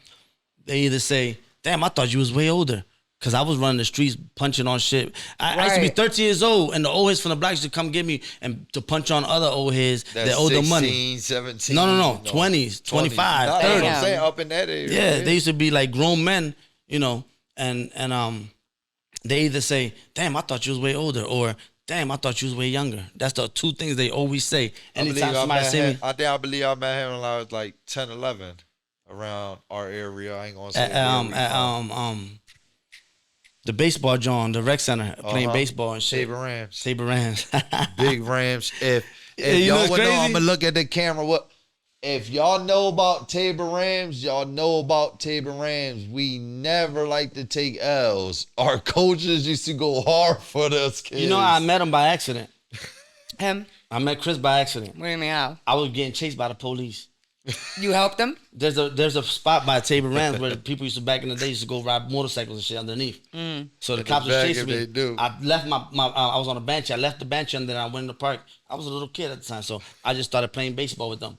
They either say, "Damn, I thought you was way older." Cause I was running the streets punching on shit. I used to be Right. 13 years old, and the old heads from the blacks used to come get me and to punch on other old heads That's that owed them 16, money. 17. No, you know. 20s, 25, Nah, that's what 30. I'm saying, up in that area. Yeah, they used to be like grown men, and they either say, "Damn, I thought you was way older," or "Damn, I thought you was way younger." That's the two things they always say. Anytime somebody see me I believe I met him when I was like 10, 11, around our area. I ain't gonna say at, where we from. the baseball John, the rec center, playing Uh-huh. baseball and shit. Saber Rams. Saber Rams. Big Rams. If Yeah, you know y'all what's would know, crazy? I'm gonna look at the camera. What? if y'all know about Tabor Rams, y'all know about Tabor Rams. We never like to take L's. Our coaches used to go hard for those kids. You know, I met him by accident. Him? I met Chris by accident. What do you mean how? I was getting chased by the police. You helped him? There's a spot by Tabor Rams where people used to back in the day used to go ride motorcycles and shit underneath. So the cops was chasing me. I left I was on a bench. I left the bench and then I went in the park. I was a little kid at the time, so I just started playing baseball with them.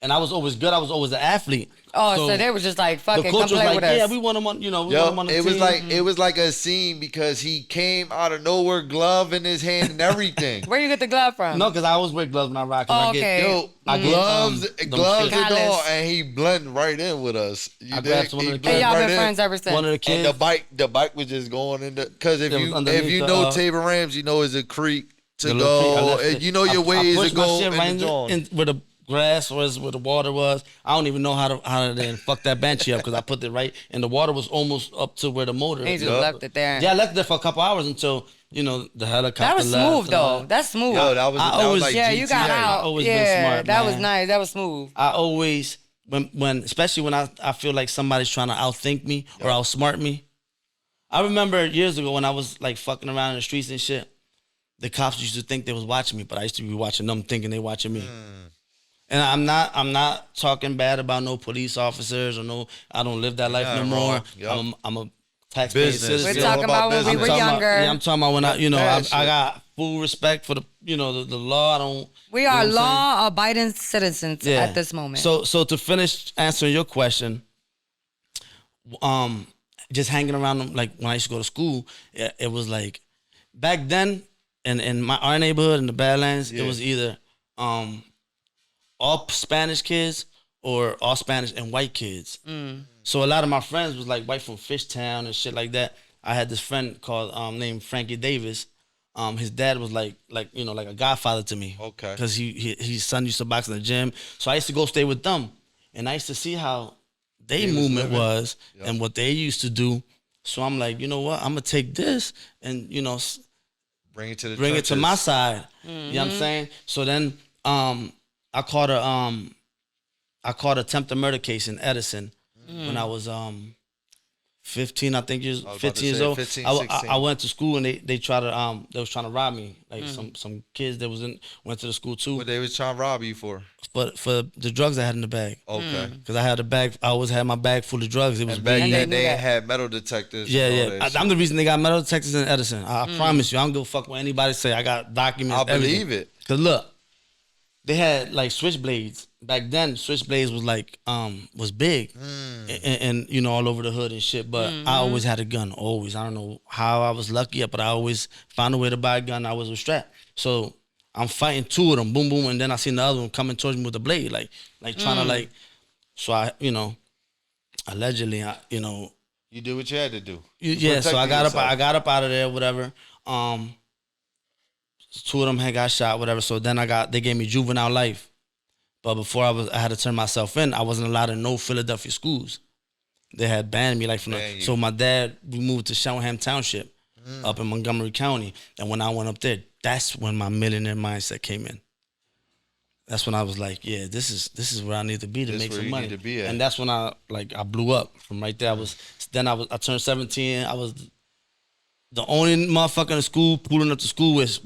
And I was always good. I was always an athlete. Oh, so they were just like, fuck the it, coach come was play like, with us. yeah, we want him on, we want him on the it team. was like it was like a scene because he came out of nowhere, glove in his hand and everything. Where you get the glove from? No, because I always wear gloves when I rock. Oh, okay. I get gloves and all, Callous. and he blended right in with us. I grabbed some of the And kids. y'all right been in. friends ever since. One of the kids. And the bike was just going in the, because if It was you underneath know the, Tabor Rams, you know it's a creek to the little creek, I go, left and it. you know your I ways pushed to my go shit right in the joint. in where the grass was, where the water was. I don't even know how to then fuck that benchy up because I put it right, and the water was almost up to where the motor. They just left it there. Yeah, I left it there for a couple hours until the helicopter. That was left smooth and all though. that. That's smooth. Yo, that was always- like yeah, you got GTA. out. always been yeah, smart, that was man. nice. That was smooth. I always when especially when I feel like somebody's trying to outthink me or outsmart me. I remember years ago when I was like fucking around in the streets and shit. The cops used to think they was watching me, but I used to be watching them, thinking they watching me. And I'm not talking bad about no police officers or no. I don't live that life no more. wrong. Yup. I'm a taxpaying Business. citizen. We're Yeah, talking about when we I'm were talking about- younger. yeah, I'm talking about when I Bad I shit. got full respect for the the law. I don't. We you know are what I'm saying? law-abiding citizens at this moment. So to finish answering your question, just hanging around them, like when I used to go to school, it was like back then in our neighborhood in the Badlands, it was either all Spanish kids or all Spanish and white kids. So a lot of my friends was like white from Fishtown and shit like that. I had this friend called named Frankie Davis. His dad was like a godfather to me. Okay. Because his son used to box in the gym. So I used to go stay with them. And I used to see how their movement was and what they used to do. So I'm like, you know what? I'm going to take this and, Bring it to the bring it to my trenches. side. You know what I'm saying? So then I caught a attempted murder case in Edison when I was 15, I think years, was about 15 to years say old. 15, I 16. went to school and they tried to they was trying to rob me. Like some kids that went to the school too. What they was trying to rob you for? But for the drugs I had in the bag. Okay. Because I had a bag, I always had my bag full of drugs. It was And back weed. then knew they that. had metal detectors. Yeah, and all yeah. that I'm shit. the reason they got metal detectors in Edison. I promise you, I don't give a fuck what anybody say. I got documents. I believe it. Cause look, they had like switchblades back then. Switchblades was like was big, and all over the hood and shit. But I always had a gun. Always. I don't know how I was lucky, but I always found a way to buy a gun. I was strapped. So I'm fighting two of them, boom, boom, and then I seen the other one coming towards me with a blade, like trying to like. So I, allegedly, You did what you had to do. yeah. So I protected got yourself. up. I got up out of there, whatever. Two of them had got shot, whatever. So then they gave me juvenile life. But before I had to turn myself in, I wasn't allowed in no Philadelphia schools. They had banned me from Banned you. so my dad, we moved to Shellingham Township up in Montgomery County. And when I went up there, that's when my millionaire mindset came in. That's when I was like, yeah, this is where I need to be to This make where some you money. need to be at. And that's when I blew up from right there. I turned 17. I was the only motherfucker in the school pulling up to school with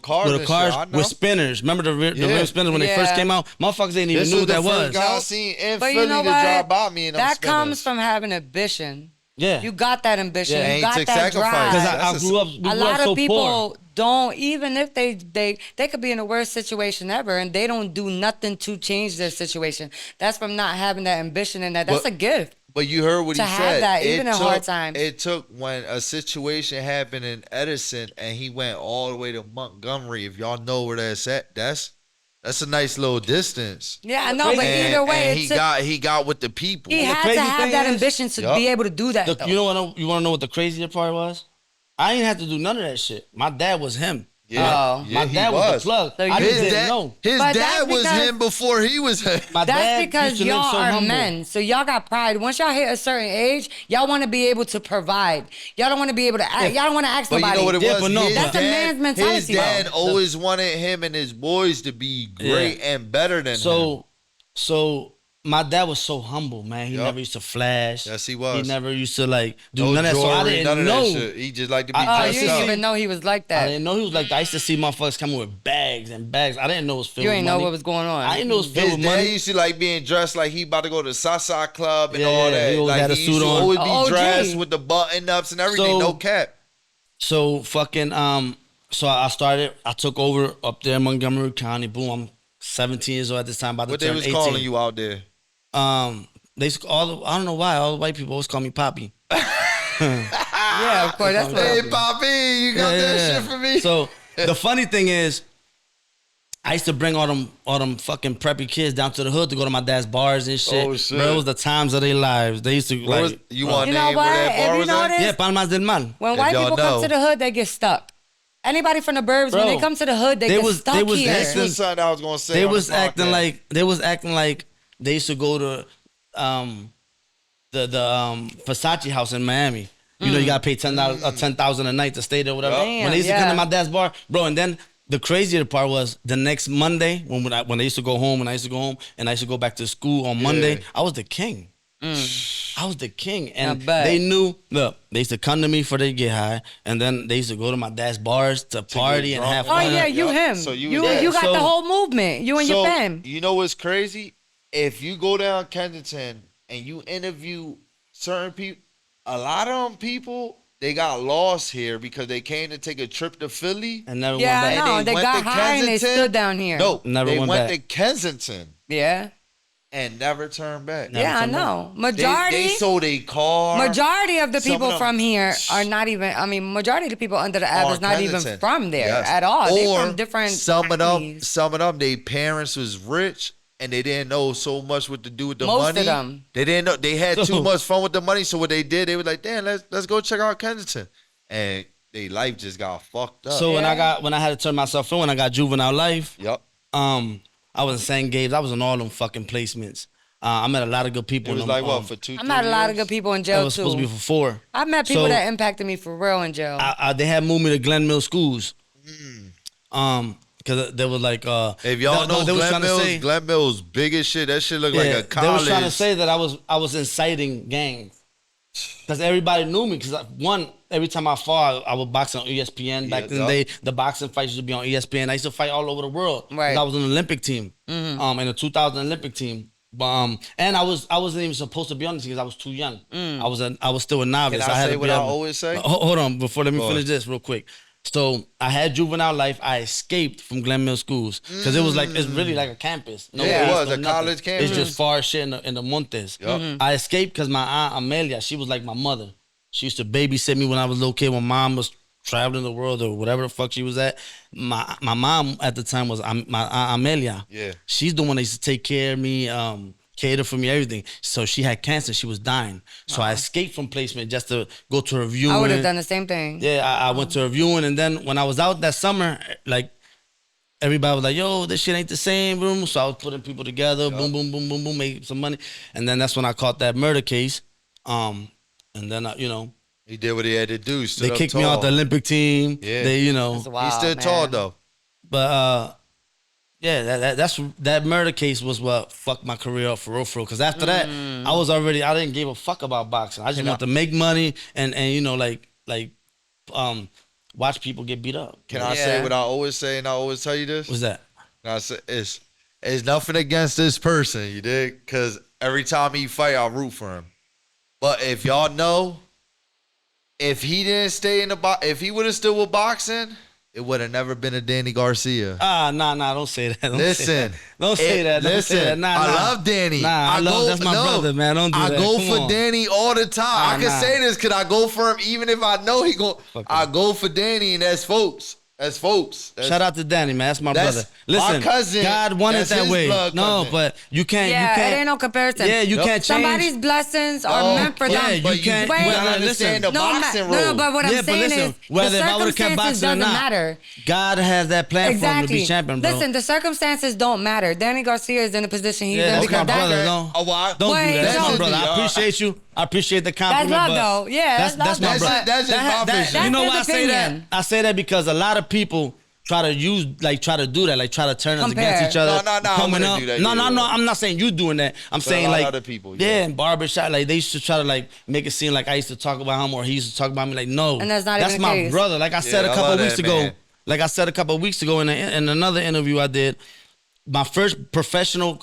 cars with and cars shit, I know. with spinners. Remember the Yeah. rim spinners when they first Yeah. came out? Motherfuckers didn't even This knew was what the that first was. guy I seen in But Philly you know to what? drive by me in them That comes spinners. from having ambition. Yeah. You got that ambition. Yeah. You Ain't got took that sacrifice. drive. Because That's I grew up. We A grew lot up of so people poor. don't, even if they could be in the worst situation ever and they don't do nothing to change their situation. That's from not having that ambition and that's a gift. But you heard what To he have said. that, It even in took- hard times. It took when a situation happened in Edison and he went all the way to Montgomery. If y'all know where that's at, that's a nice little distance. Yeah, I know, but either way, and it's he got with the people. he had crazy to have thing that is- ambition to Yup. be able to do that. though. You want to know what the crazier part was? I didn't have to do none of that shit. My dad was him. Oh. My he dad was the plug. So I you- just His didn't dad, know. his But dad that's was because- him before he was him. My That's dad because used to live y'all so are humble. men. So y'all got pride. Once y'all hit a certain age, y'all want to be able to provide. Y'all don't want to be able to ask. Y'all don't want to ask But you nobody. know what it Yeah, was? but no, His That's a dad- man's mentality, His dad though. always wanted him and his boys to be great and better than him. So So my dad was so humble, man. He Yup. never used to flash. Yes, he was. He never used to like do No none of that. So I jewelry, didn't none of know. that shit. He just like to be Oh, I you dressed didn't up. even know he was like I that. didn't know he was like that. I used to see motherfuckers coming with bags and bags. I didn't know it was filled You with ain't money. know what was going on. I didn't know it was filled His with dad money. used to like being dressed like he about to go to Sasa Club and Yeah, all yeah, that. he always Like had a he used suit to on. always be OG. dressed with the button ups and everything. So- No cap. So fucking so I took over up there in Montgomery County. Boom, I'm 17 years old at this time, about to What they turn was 18. calling you out there? They used to, I don't know why all the white people always call me Poppy. Yeah, of course. That's what. Hey, Poppy, you got that shit for me? So the funny thing is, I used to bring all them fucking preppy kids down to the hood to go to my dad's bars and shit. Oh, shit. Bro, it was the times of their lives. They used to What was, like, you bro. want to You know name where what? that If bar you was at? notice- Yeah, Palmas del Mal. When If white y'all people come know. to the hood, they get stuck. Anybody from the burbs, Bro, when they come to the hood, they get stuck they was here. That's acting- what something I was gonna say. They on the was acting podcast. like they used to go to the Versace house in Miami. You know, you gotta pay $10,000 a night to stay there, whatever. Damn, When they used to come yeah. to my dad's bar, bro, and then the crazier part was the next Monday when I used to go home, and I used to go back to school on Monday. I was the king. I was the king, and I bet. they knew. Look, they used to come to me for they get high, and then they used to go to my dad's bars to party and drunk. have Oh fun. yeah, you Yeah. him. So you you was there. got So- the whole movement. You and your fam. You know what's crazy? If you go down Kensington and you interview certain people, a lot of them people, they got lost here because they came to take a trip to Philly. and never Yeah, I went back. know. And They went got to high and they Kensington. stood down here. No, Never they went went back. to Kensington Yeah. and never turned back. Never Yeah, I turned back. know. They Majority. sold a car. Majority of the Some of people them- from here are not even. I mean, majority of the people under the Are Ave is not even Kensington. from there Yes. at all. They Or from different. Some of counties. them, their parents was rich and they didn't know so much what to do with the Most money. of them. They didn't know they had So- too much fun with the money. So what they did, they were like, "Damn, let's go check out Kensington," and their life just got fucked up. So when Yeah. I had to turn myself in, when I got juvenile life, Yep. I was in St. Gabe's. I was in all them fucking placements. I met a lot of good people. It was in them, like what for 2? I met a lot of good people in It jail was too. supposed to be for 4. I met people So- that impacted me for real in jail. They had moved me to Glen Mill schools. Because they were like, If y'all know they was Glen trying to Mills, say, Glen Mills big as shit. That shit look like a they college. was trying to say that I was inciting gangs. Because everybody knew me. Because every time I fought, I would box on ESPN. Back in the day, the boxing fights used to be on ESPN. I used to fight all over the world. Right. 'Cause I was in the Olympic team, in the 2000 Olympic team. But, and I wasn't even supposed to be on this because I was too young. I was still a novice. Can I had say to what be I able- always say? Hold on, before let me Go finish ahead. this real quick. So I had juvenile life. I escaped from Glen Mill schools because it was like it's really like a campus. No Yeah, it base, was no a nothing. college campus. It's just far shit in the Montes. Yup. I escaped because my aunt Amelia, she was like my mother. She used to babysit me when I was a little kid. When mom was traveling the world or whatever the fuck she was at. My mom at the time was my aunt Amelia. Yeah. She's the one that used to take care of me, cater for me, everything. So she had cancer. She was dying. So I escaped from placement just to go to a viewing. I would have done the same thing. Yeah, I went to a viewing, and then when I was out that summer, like everybody was like, "Yo, this shit ain't the same." Boom. So I was putting people together. Boom, boom, boom, boom, boom, make some money, and then that's when I caught that murder case. And then He did what he had to do. Stood they up kicked me off tall. the Olympic team. Yeah. They, That's He wild, stood man. tall though. but yeah, that murder case was what fucked my career up for real. Because after that, I didn't give a fuck about boxing. I just wanted to make money and watch people get beat up. Can I Yeah. say what I always say, and I always tell you this? What's that? And I say it's nothing against this person, you dig? Because every time he fight, I root for him. But if y'all know, if he didn't stay in the if he would have still with boxing, it would have never been a Danny Garcia. Nah, don't say that. Don't say Listen, that. Don't say that. Don't say that. listen. Nah, I nah. love Danny. Nah, that's my brother, man. Don't do I that. go Come for on. Danny all the time. I can nah. say this because I go for him even if I know he go. Fuck I him. go for Danny, and that's folks. That's folks. That's, Shout out to Danny, man. That's my That's brother. my Listen, cousin. God wanted That's that his way. blood No, cousin. but you can't. Yeah, you can't. it ain't no comparison. Yeah, you Nope. can't change. Somebody's blessings are Oh, meant for yeah, them. you but can't. Wait, gotta well, understand listen. the boxing rule. No, but what Yeah, I'm but saying listen, is whether the if I would've kept circumstances boxing or doesn't not, matter. God has that plan for him to Exactly. be champion, bro. Listen, the circumstances don't matter. Danny Garcia is in the position he's Yeah, in that's because my brother. that's Don't, Oh, why? don't Wait, do that. That's no. my brother. I That's appreciate you. I appreciate the compliment. love, but though. Yeah, that's that's love, my though. brother. That's just my vision. You know That's why I his say that? opinion. I say that because a lot of people try to do that, like try to turn us Compare. against each other. No, I coming wouldn't up. do that, No, yeah. I'm not saying you doing that. I'm saying a lot like of other people, yeah, yeah. in barbershop, like they used to try to like make it seem like I used to talk about him or he used to talk about me. Like no, And that's not even the my case. brother. Like I said Yeah, a I couple love weeks that, ago. man. Like I said a couple of weeks ago in another interview I did. My first professional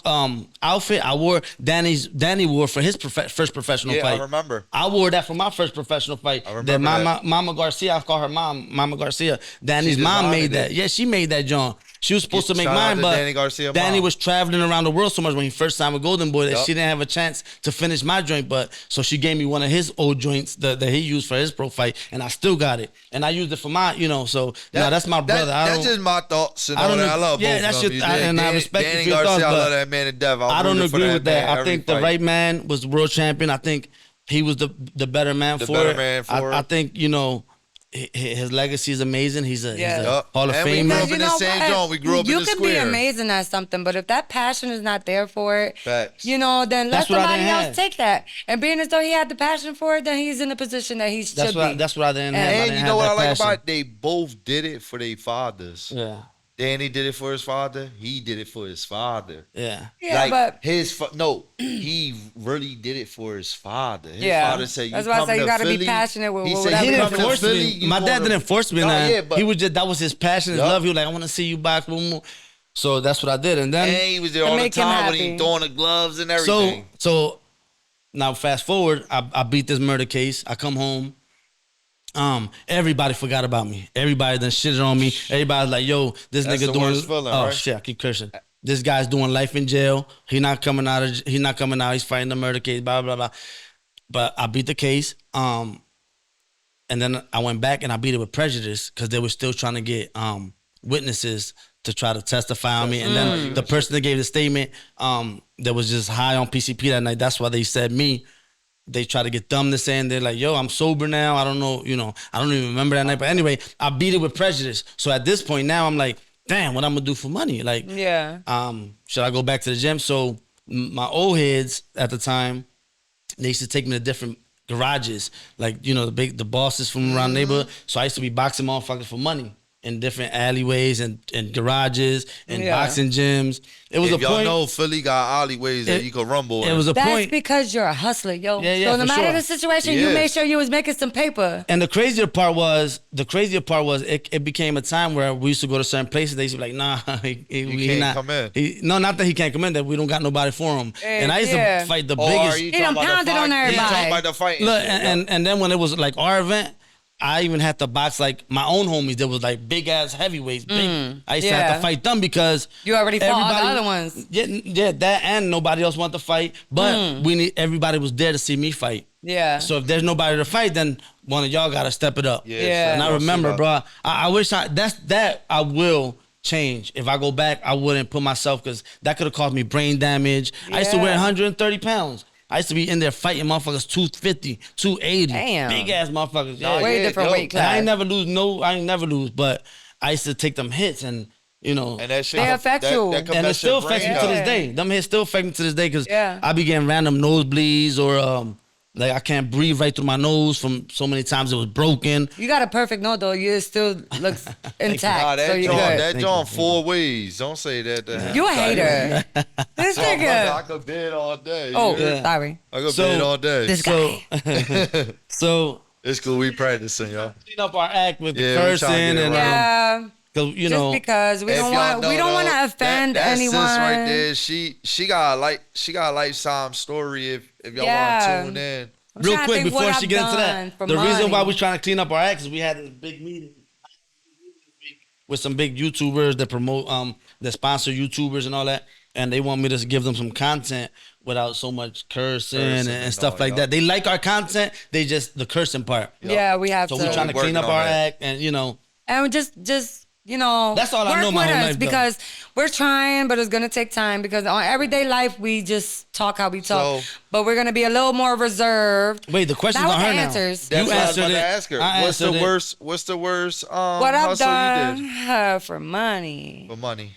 outfit I wore, Danny wore for his first professional Yeah, fight. I remember. I wore that for my first professional fight. I remember that Mama Garcia, I call her Mama Garcia. Danny's mom made designed that. it. Yeah, she made that John. She was supposed to make Shout out mine, to but Danny Garcia Danny mom. was traveling around the world so much when he first signed with Golden Boy that Yup. she didn't have a chance to finish my joint. But so she gave me one of his old joints that he used for his pro fight, and I still got it. And I used it for my, So now that's my brother. That's just my thoughts. And I all don't that. know. I love Yeah, both that's of your them. and I respect Danny you for your Garcia, thoughts, I but love that man to death. I don't rooting for agree that with that. man I every think the fight. right man was the world champion. I think he was the better man The for better it. man for I it. think his legacy is amazing. He's a Yup. Hall of And we Famer. grew up Because in the same joint. We grew up in you the can square. be amazing at something, but if that passion is not there for it, Facts. then let That's what I somebody didn't else have. take that. And being as though he had the passion for it, then he's in the position that he should be. That's what I didn't have. I And didn't you have know what that I like passion. about it? They both did it for their fathers. Yeah, Danny did it for his father. He did it for his father. yeah. Yeah, like but he really did it for his father. His Yeah. father said, That's why I say you gotta be passionate with whatever He you didn't come force to me. My dad didn't force me. No, Nah. yeah, but he was just that was his passion, his Yup. love. He was like, I want to see you box. Boom, boom. So that's what I did, and then and he was there To all the make him time when he happy. throwing the gloves and everything. So now fast forward, I beat this murder case. I come home. Everybody forgot about me. Everybody done shitted on me. Everybody's like, yo, this That's nigga the doing worst feeling, oh right? shit, I keep cursing. This guy's doing life in jail. He's not coming out. He's fighting the murder case, blah, blah, blah. But I beat the case. And then I went back and I beat it with prejudice because they were still trying to get witnesses to try to testify on me. And then the person that gave the statement that was just high on PCP that night, that's why they said me. They try to get them to saying they're like, yo, I'm sober now. I don't know, I don't even remember that night. But anyway, I beat it with prejudice. So at this point now I'm like, damn, what I'm gonna do for money? Like, Yeah. should I go back to the gym? So my old heads at the time, they used to take me to different garages, like the bosses from around the neighborhood. So I used to be boxing motherfuckers for money in different alleyways and garages and Yeah. boxing gyms. It was If a y'all point. know, Philly got alleyways that you can rumble It in. was a That's point. because you're a hustler, yo. Yeah, so no for matter sure. the situation, you Yeah. made sure you was making some paper. And the crazier part was it became a time where we used to go to certain places. They used to be like, nah, he can't not come in. No, not that he can't come in. That we don't got nobody for him. And I used Yeah. to fight the Or biggest. are you He done talking about pounded the on fight? everybody. You talking about the fighting Look, shit, and then when it was like our event, I even had to box like my own homies. There was like big ass heavyweights. I used to have yeah. to fight them because You already fought all the everybody- other ones. Yeah, that and nobody else wanted to fight. But everybody was there to see me fight. Yeah. So if there's nobody to fight, then one of y'all gotta step it up. Yeah. And I remember, bro, I wish that I will change. If I go back, I wouldn't put myself because that could have caused me brain damage. I used to weigh Yeah. 130 pounds. I used to be in there fighting motherfuckers 250, 280. Damn. Big ass motherfuckers. Yeah. Way yeah, different yo. weight And class. I ain't never lose, but I used to take them hits and And that shit, They affect you. That and it still affects me to this Yeah. day. Them hits still affect me to this day because Yeah. I be getting random nosebleeds or like I can't breathe right through my nose from so many times it was broken. You got a perfect note though. You still looks intact. Nah, so that you joint, good. that Thank joint you. 4 ways. Don't say that. To him. You a hater. This I nigga. could bid all day. Oh, you hear? sorry. I could So- bid all day. This guy. So It's cool. We practicing, y'all. clean up our act with Yeah, the we cursing tryna get it and right. Yeah. cause Just because we If don't y'all want we know, don't want to though, offend that anyone. sis right there, she got a lifetime story. If y'all Yeah. want to tune in, I'm real trying to quick think before what she I've get into done that, for the reason why money. we trying to clean up our acts is we had this big meeting with some big YouTubers that promote that sponsor YouTubers and all that, and they want me to give them some content without so much cursing and and stuff all, like yup. that. They like our content, they just the cursing part. Yeah, we have So to. we're trying to Working clean up on our that. act and and just That's all I work know my with whole us life, though. because we're trying, but it's gonna take time because on everyday life we just talk how we talk, So- but we're gonna be a little more reserved. Wait, the question's Not on with her the now. answers. that's You what I was answered about to it. ask her. I What's the answered it. worst? What's the worst? What I've hustle done you did for money. for money?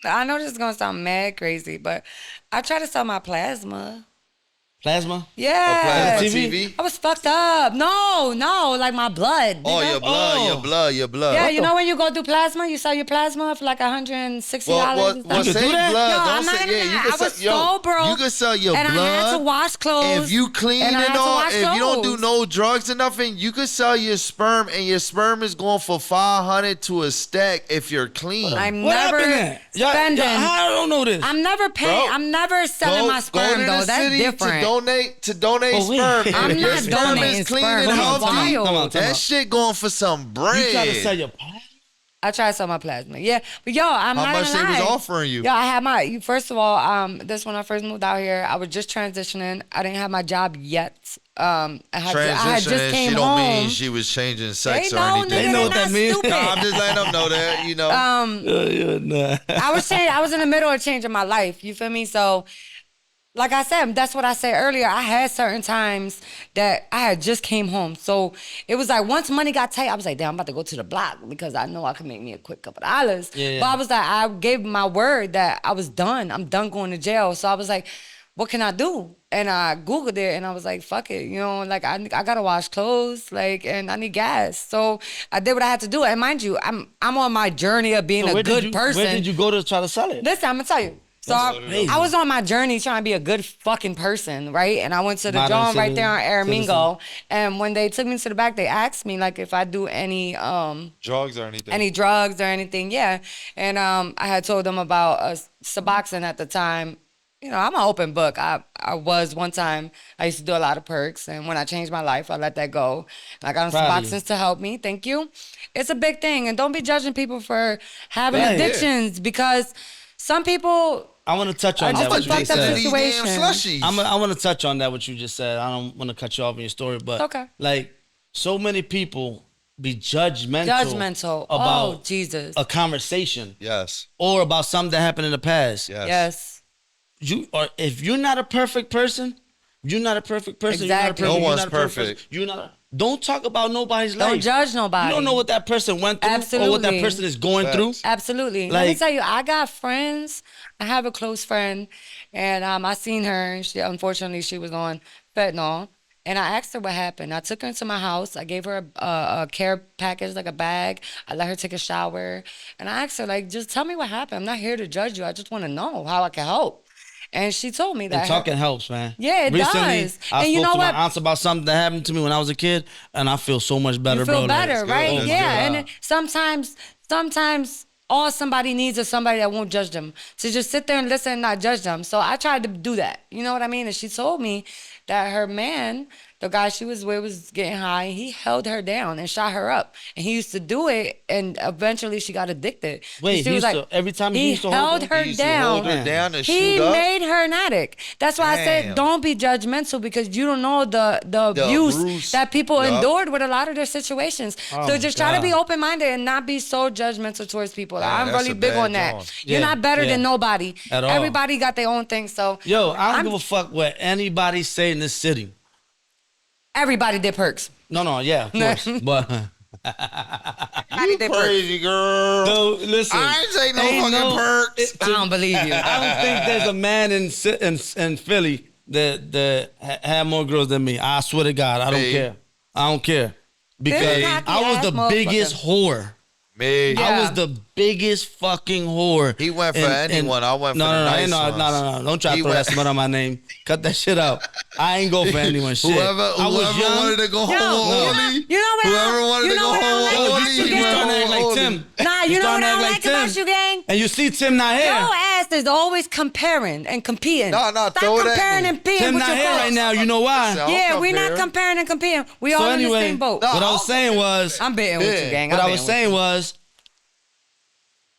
I know this is gonna sound mad crazy, but I try to sell my plasma. Plasma? Yeah. Plasma TV? TV? I was fucked up. No, like my blood. Oh, nigga. your blood, Oh. your blood, your blood. Yeah, you know when you go do plasma, you sell your plasma for like $160. Well, and You stuff. can do say that? blood. Yo, Don't I'm not say, gonna yeah, you lie, can I sell, was so broke, you can sell your and blood. I had to wash clothes. If you clean and I and had to all, wash if you don't do clothes. no drugs or nothing, you can sell your sperm, and your sperm is going for 500 to a stack if you're clean. I'm What never happened there? spending. I don't know this. I'm never paying. Bro, I'm never selling my go sperm to though. the That's city different. to donate Oh, wait. sperm. I'm If your not sperm donating is clean sperm. and That's healthy, wild. Come on. that shit going for some bread. You trying to sell your plasma? I tried to sell my plasma. Yeah, but yo, I'm How not much gonna they was lie. offering you? Yeah, I had my. First of all, this when I first moved out here, I was just transitioning. I didn't have my job yet. I had just Transitioning, came she don't home. mean she was changing sex They or know, anything. nigga, They know they what that not means. stupid. No, I'm just letting them know that, you know. Nah. I was in the middle of changing my life. You feel me? So, like I said, that's what I said earlier. I had certain times that I had just came home. So it was like once money got tight, I was like, damn, I'm about to go to the block because I know I can make me a quick couple dollars. Yeah. But I was like, I gave my word that I was done. I'm done going to jail. So I was like, what can I do? And I Googled it and I was like, fuck it. You know, like I gotta wash clothes, like, and I need gas. So I did what I had to do. And mind you, I'm on my journey of being So a good person. Where did you go to try to sell it? Listen, I'm gonna tell you. So crazy. I was on my journey trying to be a good fucking person, right? And I went to the Modern John right citizen- there on Aramingo. citizen. And when they took me to the back, they asked me like if I do any Drugs or anything. drugs or anything. Yeah. And I had told them about Suboxone at the time. You know, I'm an open book. I was one time. I used to do a lot of perks, and when I changed my life, I let that go. And I got on Proud of you. Suboxone to help me. Thank you. It's a big thing, and don't be judging people for having Right. addictions because some people. I want to touch on I that. just What a you fucked just up said. these damn situation. slushies. I want to touch on that. What you just said. I don't want to cut you off in your story, but Okay. like so many people be judgmental, Judgmental. about Oh, Jesus. a conversation Yes. or about something that happened in the past. Yes. Yes. You or if you're not a perfect person, you're not a perfect person. Exactly. You're not a perfect, No you're one's not a perfect perfect. person. You're not. Don't talk about nobody's life. Don't judge nobody. You don't know what that person went through or what that Absolutely. person is going Facts. through. Absolutely. Let me Like- tell you, I got friends. I have a close friend, and I seen her. And unfortunately, she was on fentanyl. And I asked her what happened. I took her into my house. I gave her a care package, like a bag. I let her take a shower. And I asked her, like, just tell me what happened. I'm not here to judge you. I just want to know how I can help. And she told me that. And talking helps, man. Yeah, it Recently, does. I And you spoke know to what? my aunts about something that happened to me when I was a kid, and I feel so much better, You feel bro. better, good. right? That's Yeah. good. And sometimes all somebody needs is somebody that won't judge them. To just sit there and listen and not judge them. So I tried to do that. You know what I mean? And she told me that her man, the guy she was with, was getting high. He held her down and shot her up. And he used to do it, and eventually she got addicted. Wait, she he used to- every time he used to hold held her? her He used to down. hold her down and He shoot up. made her an addict. That's why I said Damn. don't be judgmental because you don't know the The abuse abuse. that people Yup. endured with a lot of their situations. Oh So my just try to God. be open minded and not be so judgmental towards people. Man, I'm that's really a big bad on that. joint. You're Yeah, not better yeah. than nobody. At all. Everybody got their own thing. So Yo, I don't I'm- give a fuck what anybody say in this city. everybody did perks. No, yeah, of course. But Everybody did perks. Crazy girl. no, listen. I ain't take no Ain't fucking perks. I don't believe you. I don't think there's a man in Philly that had more girls than me. I swear to God, I don't Me. care. I don't care because This I was cocky the ass biggest whore. Me. Yeah. I was the biggest fucking whore. He went for anyone. I went for the nice ones. No. Don't try to He throw that went- smut on my name. Cut that shit out. I ain't go for anyone. Shit. Whoever I was whoever young. wanted to go home Yo, with Oli, you know what whoever wanted to go home with about Oli, you, he You gang? went starting to act home like with Tim. Oli. Nah, you know starting what to I act like about Tim. you, gang? And you see Tim not here. Your ass is always comparing and competing. Nah, Stop throw it at comparing me. and competing Tim with not your here folks. right now. You know why? Don't Yeah, we're not compare. comparing and competing. We So all in the anyway, same boat. Nah, what I was saying was, I'm betting with Yeah. you, gang. what I'm I was betting saying was,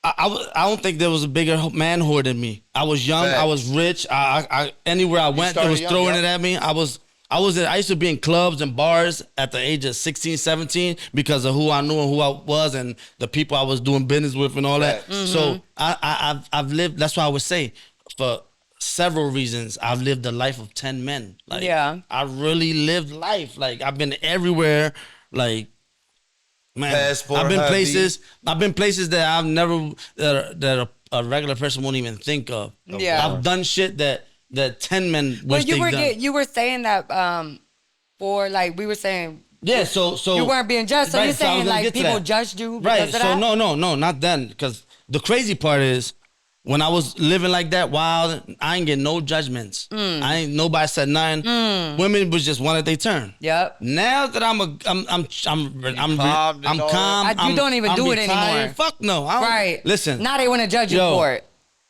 I don't think there was a bigger man whore than me. I was young. Facts. I was rich. I anywhere I went, they started was young, throwing yeah. it at me. I used to be in clubs and bars at the age of 16, 17 because of who I knew and who I was and the people I was doing business with and all that. Facts. So I've lived. That's why I would say for several reasons I've lived the life of 10 men. Like, Yeah. I really lived life. Like I've been everywhere. Like. Man, Passport I've been heavy. places. I've been places that I've never that a regular person won't even think of. Yeah. I've done shit that that 10 men But wish they done. you were saying that for like we were saying. Yeah, so You weren't being judged. So right, you're so I was saying gonna like get to people that. judged you Right. because of So that? no, not then. Because the crazy part is when I was living like that, wild, I ain't get no judgments. I ain't nobody said nothing. Women was just wanted their turn. Yep. Now that I'm calmed and all calm. that? You don't even I'm do it retired. anymore. Fuck no. I don't, Right. Listen. Now they want to judge you Yo, for it.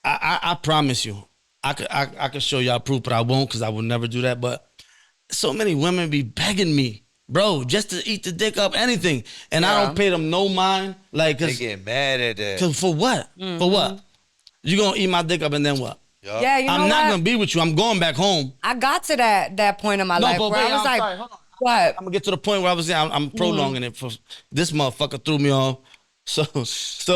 I promise you, I could show y'all proof, but I won't because I would never do that. But so many women be begging me, bro, just to eat the dick up, anything, and I don't pay them no mind, like, They cause, get mad at that. 'cause for what? For what? You gonna eat my dick up and then what? Yup. Yeah, you know I'm not what? gonna be with you. I'm going back home. I got to that point in my No, life but where wait, I was I'm like, sorry, hold on. what? I'm gonna get to the point where I was. I'm prolonging it for this motherfucker threw me off. So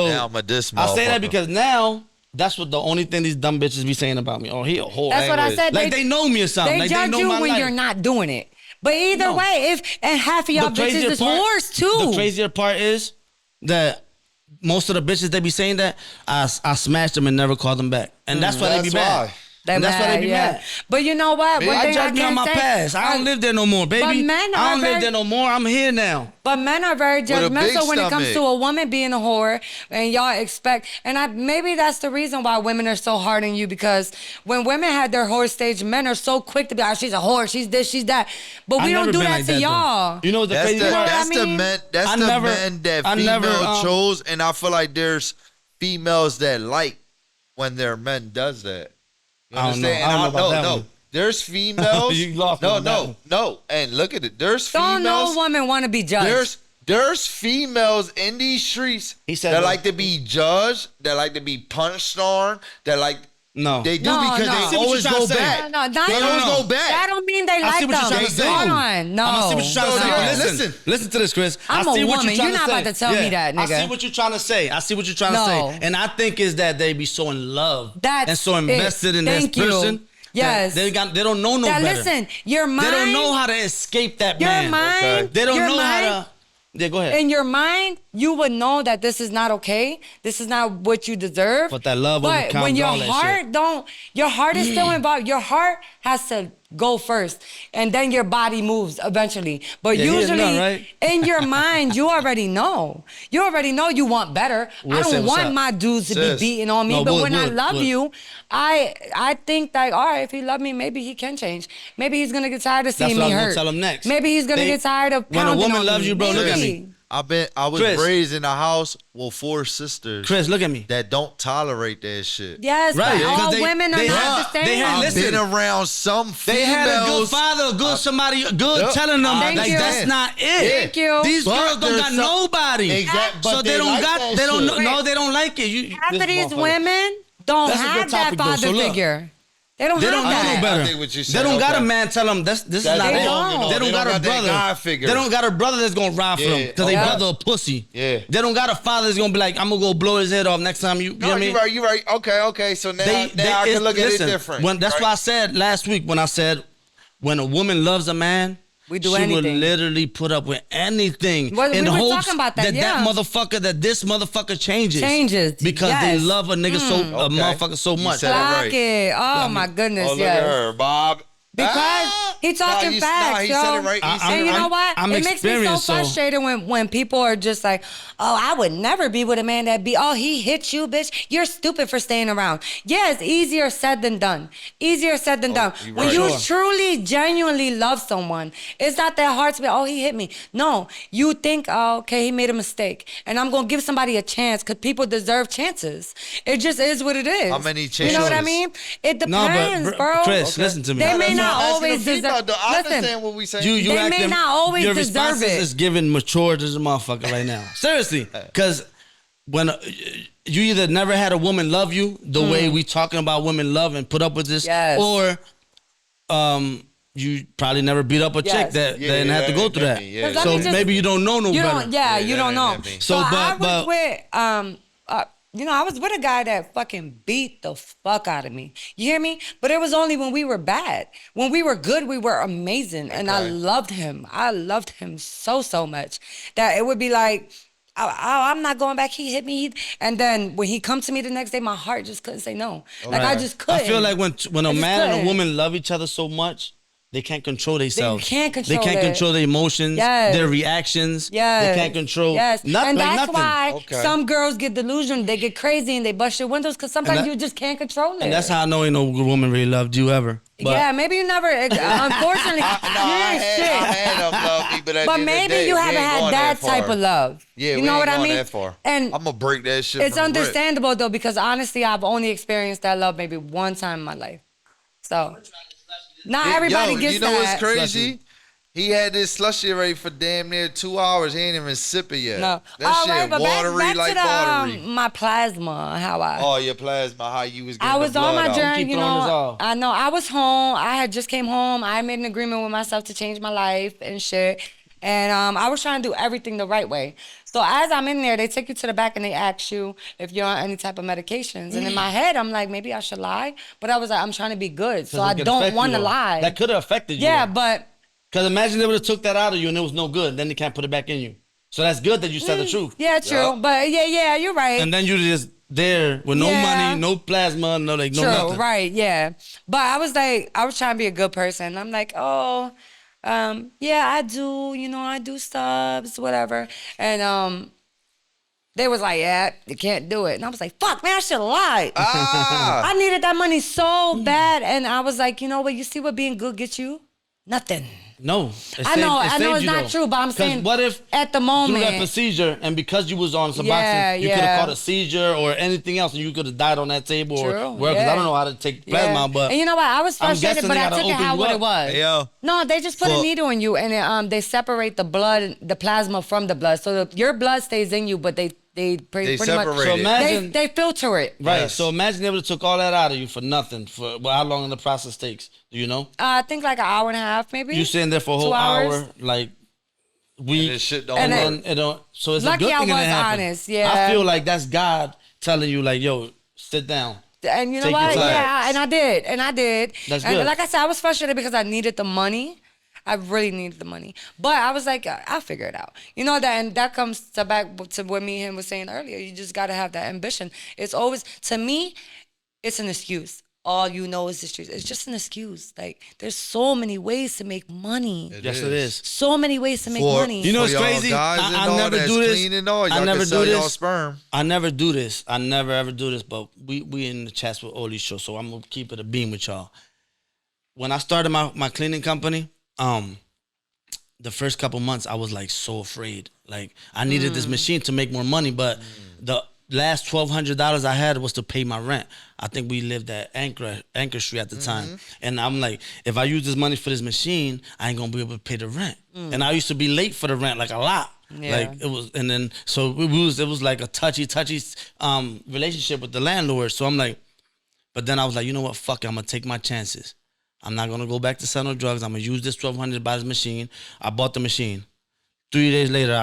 Now I'm a diss I say that motherfucker. because now that's what the only thing these dumb bitches be saying about me. Oh, he a whore. That's what I said. Like they know me or something. They Like judge they know you my when life. you're not doing it. But either No. way, and half of y'all bitches is whores too. The crazier part is that most of the bitches they be saying that I smashed them and never called them back, and that's why they be That's mad. why. And that's why they be mad. But you know what? One I thing judge me on can my say- past. I don't live there no more, baby. But men I are don't live very- there no more. I'm here now. But men are very With a big judgmental when it comes stomach. to a woman being a whore, and y'all expect. And maybe that's the reason why women are so hard on you, because when women had their whore stage, men are so quick to be like, she's a whore, she's this, she's that. But we I don't never do been that like to that, y'all. though. You know what the That's crazy the part? I that's the mean? men that's I the never- men that I female never, chose, and I feel like there's females that like when their men does that. You I don't know. understand? I don't know about that no. one. There's females. You lost me on that one. No. And look at it. There's Don't no females. woman want to be judged. There's females in these streets He said that no. like to be judged, that like to be punched on, that like No. they do No, because no. I see they what always you're trying go to say. back. No, not They even- always no. go back. That don't mean they I like see what you're them. trying to say. Hold on, no. I'm gonna see what you're trying to So, say. yeah, Listen, listen to this, Chris. I'm I a see what woman. you're trying You're not to say. about to tell me that, I nigga. see what you're trying to say. I see what you're trying to No. say. And I think is that they be so in love That's and so invested it. in Thank this you. person. Yes. They don't know no That, better. listen, your mind. They don't know how to escape that Your man. mind. They don't your know mind, how to. Yeah, go ahead. In your mind, you would know that this is not okay. This is not what you deserve. But that love But overcomes when your all that heart shit. don't, your heart is still involved. Your heart has to go first, and then your body moves eventually. But Yeah, he is usually, not, right? in your mind, you already know. You already know you want better. We'll I say don't what's want up. my dudes to be Sis. beating on me. No, but would, when I would, love would. you, I think like, all right, if he love me, maybe he can change. Maybe he's gonna get tired of seeing That's what me I'm gonna hurt. tell him next. Maybe he's gonna They- get tired of when a pounding woman on loves me. you, bro, look at Maybe. me. I was Chris. raised in a house with 4 sisters Chris, look at me. that don't tolerate that shit. Yes, Right, but all 'cause women are not the they same. had- I've listen, been around some They had a good females. father, a good somebody, good Yep. telling them Thank like you. that's not it. Thank you. These But girls don't there's got some- nobody. Exact- but so they they don't like got. that They don't. shit. No, they don't like it. Half this of these motherfucker. women don't That's a good have that topic, though, father so look. figure. They don't They have don't know that. no better. I think what you They said, don't got a okay. man tell them this is That's not They it. don't. They don't got a that brother. guy figure. They don't got a brother that's gonna ride for Yeah. them because they Yeah. brother a pussy. Yeah. They don't got a father that's gonna be like, I'm gonna go blow his head off next time you. You know No, what I mean? you're right. Okay. So now, I it's- can look at listen, it different. When, that's right? why I said last week when I said when a woman loves a man, We do she anything. will literally put up with anything Well, in we were hopes talking about that, yeah. this motherfucker changes. Changes, because they yes. love a nigga a Okay. motherfucker so You much. said it Clock right. it. Oh my goodness, Oh, look yes. at her, Bob. Because he talking he facts, yo. said it right. He said And it you right. know what? I'm it makes me so experienced, so- frustrated when people are just like, oh, I would never be with a man that oh, he hit you, bitch. You're stupid for staying around. Yeah, it's easier said than done. Easier said than done. you're When right. you Sure. truly, genuinely love someone, it's not that hard to be, oh, he hit me. No, you think, oh, okay, he made a mistake. And I'm going to give somebody a chance because people deserve chances. It just is what it is. How many You know what I chances? mean? It No, depends, but bro. Chris, listen to me. They may That's not what I'm asking always the female, deserve. though. I Listen, understand what we saying. You They act may them- not always your deserve responses it. is giving mature as a motherfucker right now. Seriously, because when you either never had a woman love you the way we talking about women love and put up with this, Yes. or you probably never beat up a Yes. chick that Yeah, didn't have to that go ain't through that. me, yeah. Let So me just- maybe you don't know no You better. don't, Yeah, you that don't know. ain't me. So So, I but- was with, I was with a guy that fucking beat the fuck out of me. You hear me? But it was only when we were bad. When we were good, we were amazing, and I Okay. loved him. I loved him so much that it would be like, I'm not going back. He hit me. And then when he come to me the next day, my heart just couldn't say no. Like, I just couldn't. I feel like when a just man and a couldn't. woman love each other so much, they can't control themselves. can't They control can't it. control their emotions, Yes. their reactions. Yes. They can't control Yes. nothing. And Like that's nothing. why Okay. some girls get delusional. They get crazy and they bust your windows because sometimes that- you just can't control it. And that's how I know ain't no woman really loved you ever. But yeah, maybe you never. Unfortunately, you ain't I shit. had them love me, but at But the end of the maybe day, you we haven't ain't had going that far. type of love. Yeah, you we know ain't what I going mean? that far. And I'm gonna break that shit. it's from the rip. understandable though because honestly, I've only experienced that love maybe one time in my life. So not everybody Yo, gets you know that. what's crazy? He had this slushy already for damn near 2 hours. He ain't even sip it yet. No, That all shit right, but watery back like to the, watery. my plasma. How I. Oh, your plasma, how you was getting I was the on blood my out. journey, Keep you throwing this know. off. I know. I was home. I had just came home. I made an agreement with myself to change my life and shit. And I was trying to do everything the right way. So as I'm in there, they take you to the back and they ask you if you're on any type of medications. And in my head, I'm like, maybe I should lie. But I was like, I'm trying to be good, so I don't want to lie. That could have affected you. Yeah, but Because imagine they would have took that out of you and it was no good. Then they can't put it back in you. So that's good that you said the truth. yeah, true. Yeah. But yeah, you're right. And then you just there with no Yeah. money, no plasma, no like no True, nothing. right, yeah. But I was like, I was trying to be a good person. I'm like, oh, yeah, I do, I do subs, whatever. And they was like, yeah, you can't do it. And I was like, fuck, man, I should have lied. Ah, I needed that money so bad. And I was like, you know what, you see what being good gets you? Nothing. No. I know it's not true, but I'm saying what if at the through moment. that procedure and because you was on Suboxone, Yeah, you could yeah. have caught a seizure or anything else and you could have died on that table True, or where because yeah. I don't know how to take plasma out, but and you know what? I was I'm frustrated, guessing but they I gotta took it open how you what up. it was. Hey, yo. No, they just put a For- needle in you, and they separate the blood, the plasma from the blood, so your blood stays in you, but they pretty much separate So it. imagine they filter it. right. Yes. So imagine they would have took all that out of you for nothing. For how long the process takes? Do you know? I think like an hour and a half, maybe. You sitting there for a 2 whole hour. hour, like and week, this shit don't And work. then- then it don't. So it's Lucky a good I thing was that happened. honest, yeah. I feel like that's God telling you, like, yo, sit down. And you know Take what? your time. Yeah, and I did. That's and good. like I said, I was frustrated because I needed the money. I really needed the money. But I was like, I'll figure it out. You know that, and that comes to back to what me and him was saying earlier. You just gotta have that ambition. It's always, to me, it's an excuse. All you know is the streets. It's just an excuse. Like, there's so many ways to make money. Yes, it is. So many ways to make For- money. You know for what's y'all crazy? guys and I all never that's do this. clean and all, I y'all never can do sell y'all this. sperm. I never do this. I never ever do this. But we in the chats with all these shows, so I'm gonna keep it a beam with y'all. When I started my cleaning company, the first couple months I was like so afraid. Like I needed this machine to make more money, but the last $1,200 I had was to pay my rent. I think we lived at Anchor Street at the time, and I'm like, if I use this money for this machine, I ain't gonna be able to pay the rent. And I used to be late for the rent, like a lot. Yeah. Like it was, and then so it was like a touchy relationship with the landlord. So I'm like, but then I was like, you know what? Fuck it, I'm gonna take my chances. I'm not gonna go back to selling drugs. I'm gonna use this $1,200 to buy this machine. I bought the machine. 3 days later,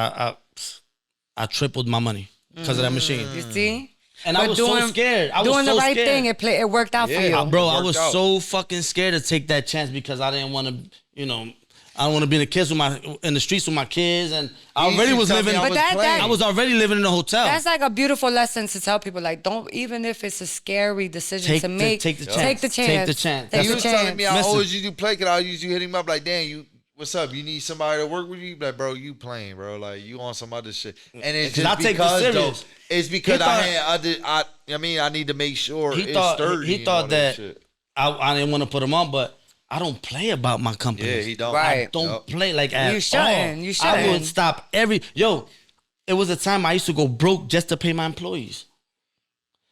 I tripled my money because of that machine. You see? And I But was so scared. I was doing so the right scared. thing, it worked out for Yeah. you. Bro, I Worked was out. so fucking scared to take that chance because I didn't want to, I don't want to be in the streets with my kids, and I You already used was to tell me living. I was playing. I was already living in a hotel. That's like a beautiful lesson to tell people. Like, don't, even if it's a scary decision Take to the- make, take the chance. Take the chance. Take the chance. Take You the was chance. telling me how Listen. always you do play, cause I usually hit him up like, damn, what's up? You need somebody to work with you? Like, bro, you playing, bro. Like, you on some other shit. And it's 'Cause just I take this because, though, serious. it's because He I need to make sure He it's thought sturdy. he and thought all that shit. I didn't want to put him on, but I don't play about my company. Yeah, he don't. Right. I don't Yup. play like at You shouldn't. all. You I would shouldn't. stop it was a time I used to go broke just to pay my employees.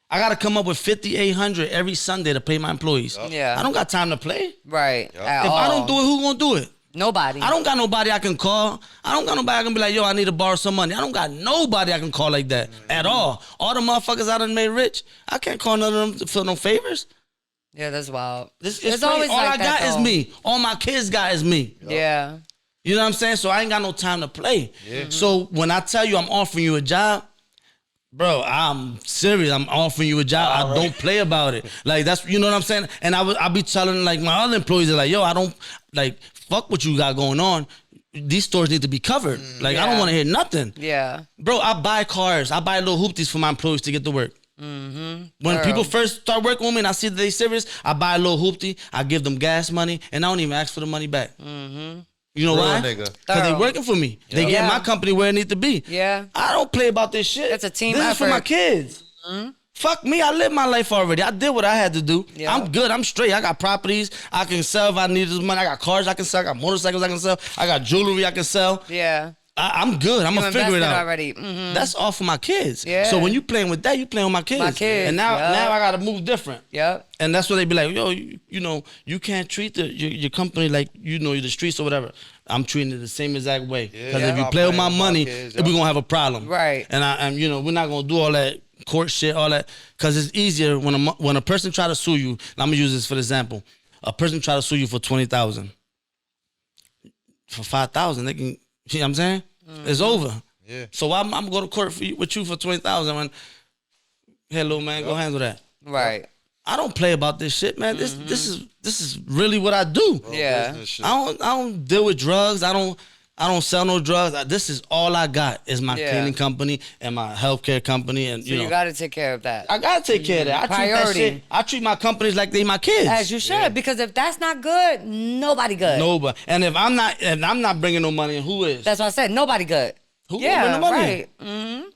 I gotta come up with $5,800 every Sunday to pay my employees. Yeah. I don't got time to play. Right. At If all. I don't do it, who gonna do it? Nobody. I don't got nobody I can call. I don't got nobody I can be like, yo, I need to borrow some money. I don't got nobody I can call like that at all. All the motherfuckers I done made rich, I can't call none of them for no favors. Yeah, that's wild. It's It's crazy. always All like I that, got is though. me. All my kids got is me. Yeah. You know what I'm saying? So I ain't got no time to play. So when I tell you I'm offering you a job, bro, I'm serious. I'm offering you a job. I don't play about it. Like that's, you know what I'm saying? And I be telling like my other employees, they're like, yo, I don't like fuck what you got going on. these stores need to be covered. Like, I don't Yeah. want to hear nothing. Yeah. Bro, I buy cars. I buy little hoopties for my employees to get to work. When Girl. people first start working with me and I see that they serious, I buy a little hoopty. I give them gas money, and I don't even ask for the money back. You know Real why? nigga. Because they Thorough. working for me. They get Yeah. my company where it need to be. Yeah. I don't play about this shit. It's a team This is for my effort. kids. Fuck me, I lived my life already. I did what I had to do. Yeah. I'm good. I'm straight. I got properties I can sell if I need this money. I got cars I can sell. I got motorcycles I can sell. I got jewelry I can sell. Yeah. I'm good. I'm You gonna figure it invested out. already. Mhm. That's all for my kids. Yeah. So when you playing with that, you playing with my kids. My kids, And now, yeah. now I gotta move different. Yep. And that's what they be like, yo, you know, you can't treat your company like, you know, the streets or whatever. I'm treating it the same exact way. Because Yeah. if you I'm play with my playing with my money, kids, we're gonna have a problem. Right. And you know, we're not gonna do all that court shit, all that, because it's easier when a person try to sue you. And I'm gonna use this for example. A person try to sue you for 20,000. For 5,000, they can. You know what I'm saying? It's over. Yeah. So I'm going to court with you for 20,000. When, hey, little man, go handle that. Right. I don't play about this shit, man. This is really what I do. Yeah. Business shit. I don't deal with drugs. I don't sell no drugs. This is all I got is my Yeah. cleaning company and my healthcare company, and So you know you got to take care of that. I gotta take care of that. I treat that Priority. shit. I treat my companies like they my kids. As you should, because if that's not good, nobody good. Nobody. And if I'm not bringing no money, who is? That's what I said. Nobody good. Who gonna bring Yeah, the money? right. Mm-hmm.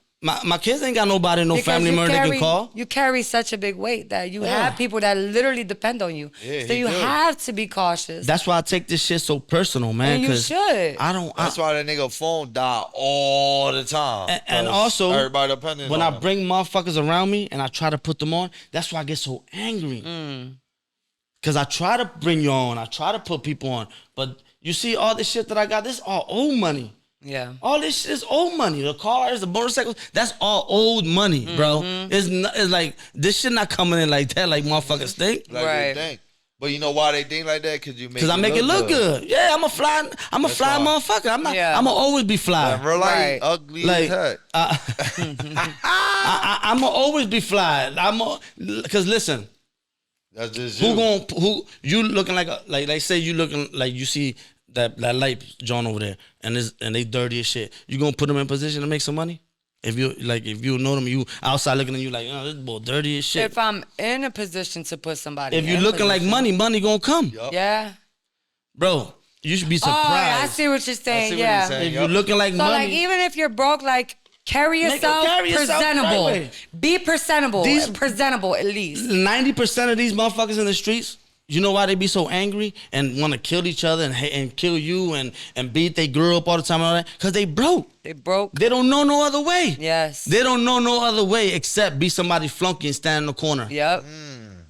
My kids ain't got nobody, no Because family you member they carry, can call. you carry such a big weight that you Yeah. have people that literally depend on you. Yeah, so he you do. have to be cautious. That's why I take this shit so personal, man. And you 'cause should. I don't. That's why that nigga phone die all the time. And 'Cause also, everybody depending when on I him. bring motherfuckers around me and I try to put them on, that's why I get so angry. Cause I try to bring you on, I try to put people on, but you see all this shit that I got. This is all old money. Yeah. All this shit is old money. The cars, the motorcycles, that's all old money, bro. It's like this shit not coming in like that, like motherfuckers think. Like Right. they think. But you know why they think like that? Cause you make Cause I make it look good. Yeah, I'm a fly That's fly why. motherfucker. I'm not. Yeah. I'ma always be fly. In real life, Right. ugly Like, as heck. I'ma always be fly. Cause listen, That's just who you looking like say you looking like you see that light John over there and they dirty as shit. You gonna put them in position to make some money? If you know them, you outside looking at you like, oh, this boy dirty as shit. If I'm in a position to put somebody If you in looking like position- money gonna come, Yup. Yeah. bro. You should be Oh, I surprised. see what you're saying. see what yeah. he's saying. If you looking like So money, like even if you're broke, like carry Nigga, yourself, carry yourself the right presentable. way. Be presentable. These- Presentable at least. 90% of these motherfuckers in the streets, you know why they be so angry and want to kill each other and kill you and beat they girl up all the time and all that? Because they broke. They broke. They don't know no other way. Yes. They don't know no other way except be somebody flunky and stand in the corner. Yep.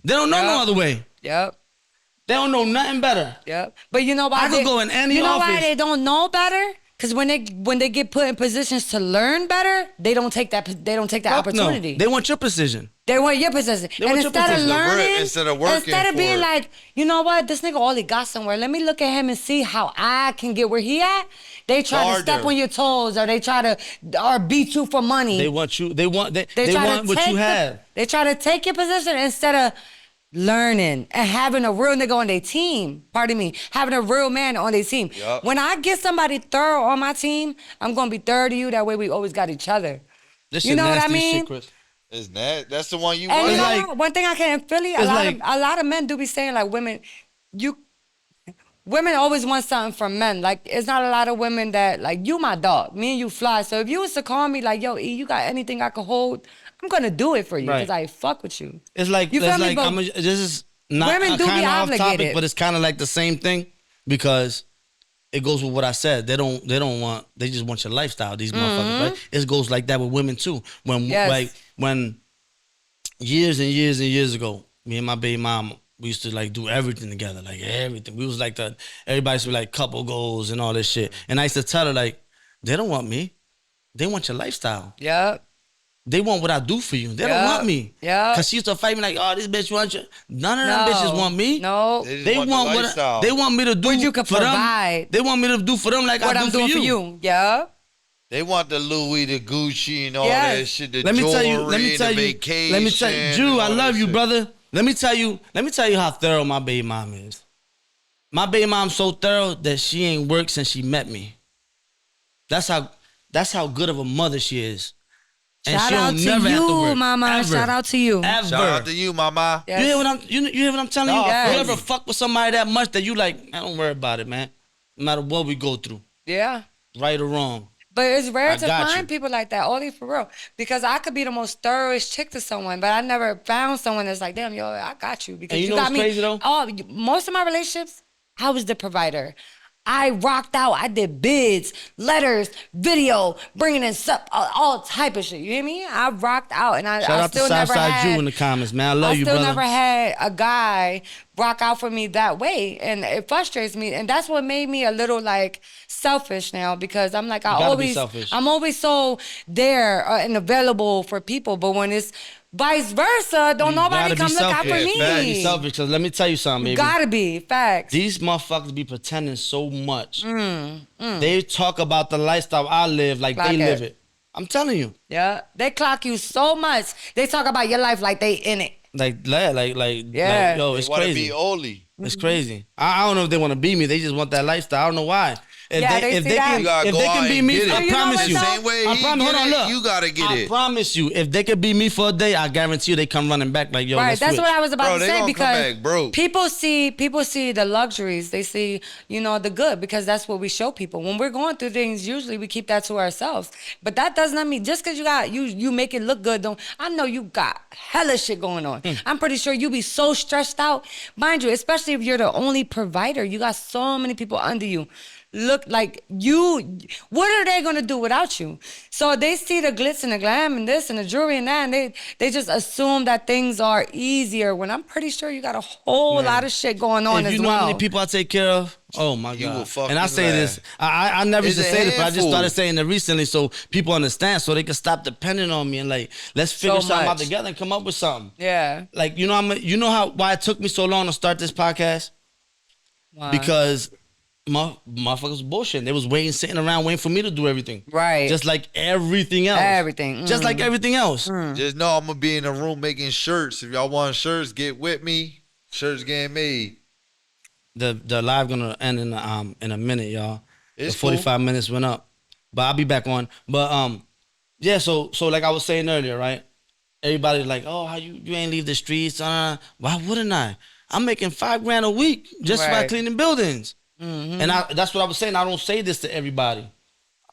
They don't know no Yep. other way. Yep. They don't know nothing better. Yep. But you know why I could go in any You know why office. they don't know better? Because when they get put in positions to learn better, they don't take that Fuck no. opportunity. They want your position. They want your position. They And want your instead of position. learning, Instead of working instead of for being it. like, you know what, this nigga only got somewhere. Let me look at him and see how I can get where he at. They try to step Harder. on your toes, or they try to or beat you for money. They want you. They want try want to what you take have. They try to take your position instead of learning and having a real nigga on their team. Pardon me, having a real man on their team. Yup. When I get somebody thorough on my team, I'm gonna be thorough to you. That way, we always got each other. This You shit know what I nasty as mean? shit, Chris. Is that's the one you And want? you know like- what? One thing I can in Philly, it's like- a lot of men do be saying like women always want something from men. Like it's not a lot of women that like you my dog, me and you fly. So if you was to call me like, yo, E, you got anything I could hold, I'm gonna do it for you Right. because I fuck with you. It's like You feel me? But this is not women do be kind of off topic, obligated. but it's kind of like the same thing because it goes with what I said. They just want your lifestyle. These motherfuckers, right? It goes like that with women too. Yes. When years and years and years ago, me and my baby mom, we used to like do everything together, like everything. We was like everybody used to be like couple goals and all this shit. And I used to tell her like, they don't want me. They want your lifestyle. Yep. They want what I do for you. They don't Yeah. want me. Yeah. Cause she used to fight me like, oh, this bitch wants you. None of them No. bitches want me. No. They just They want the want lifestyle. they want me to do What you could for them. provide. They want me to do for them like What I do I'm doing for you. Yep. They want the Louis, the Gucci, and all Yes. that shit. The Let me tell jewelry, you. Let me tell the you. vacation. Let me tell you, Jew. and I all love that you, shit. brother. Let me tell you. Let me tell you how thorough my baby mom is. My baby mom's so thorough that she ain't worked since she met me. That's how good of a mother she is. And Shout she out don't to never have to you, work. mama. Ever. Shout out to you. Ever. Shout out to you, mama. Yes. You hear what you hear what I'm telling you? Nah, You yes. ever fuck with somebody that much that you like, man, don't worry about it, man. No matter what we go through, Yeah. right or wrong. But it's rare I to got find you. people like that, only for real. Because I could be the most thoroughest chick to someone, but I never found someone that's like, damn, yo, I got you. Because And you know got what's me. crazy, though? Most of my relationships, I was the provider. I rocked out. I did bids, letters, video, bringing in all type of shit. You hear me? I rocked out, and I Shout out to still never Southside had. Jew in the comments, man. I love you, still brother. never had a guy rock out for me that way, and it frustrates me, and that's what made me a little like selfish now, because I'm like, gotta be selfish. I'm always so there and available for people, but when it's vice versa, don't nobody Gotta be come look out for selfish. me. Gotta be selfish, because let me tell you something, baby. Gotta be facts. These motherfuckers be pretending so much. They talk about the lifestyle I live like Clock they it. live it. I'm telling you. Yeah, they clock you so much. They talk about your life like they in it. Yo, They it's want to crazy. be Oli. It's crazy. I don't know if they want to be me. They just want that lifestyle. I don't know why. If Yeah, they, they if see they that. can, You gotta if go they out can be and me, get it. I You know promise what's you. up? Same way I he promise. get Hold on, it, look. you gotta get I it. promise you, if they could be me for a day, I guarantee you they come running back like, yo, Right, let's that's switch. what I was about Bro, to they say, gonna come because back broke. people see the luxuries, they see, the good, because that's what we show people. When we're going through things, usually we keep that to ourselves. But that does not mean just because you make it look good. Don't I know you got hella shit going on. I'm pretty sure you be so stressed out, mind you, especially if you're the only provider. You got so many people under you. Look like you, what are they gonna do without you? So they see the glitz and the glam and this and the jewelry and that, and they just assume that things are easier, when I'm pretty sure you got a whole lot of shit going on If as you know well. how many people I take care of, oh my You will God. fucking And I say this, I never used to It's a say this, but I just handful. started saying it recently so people understand, so they can stop depending on me and like, let's figure So something out much. together and come up with something. Yeah. Like, why it took me so long to start this podcast? Why? Because motherfuckers was bullshitting. They was sitting around waiting for me to do everything. Right. Just like everything else. Everything. Just like everything else. Just know I'm gonna be in the room making shirts. If y'all want shirts, get with me. Shirts getting made. The live gonna end in a minute, y'all. It's The 45 minutes went up. But I'll be back on. But yeah, so like I was saying earlier, right? Everybody's like, oh, how you ain't leave the streets? Why wouldn't I? I'm making $5,000 a week just by Right. cleaning buildings. And that's what I was saying. I don't say this to everybody.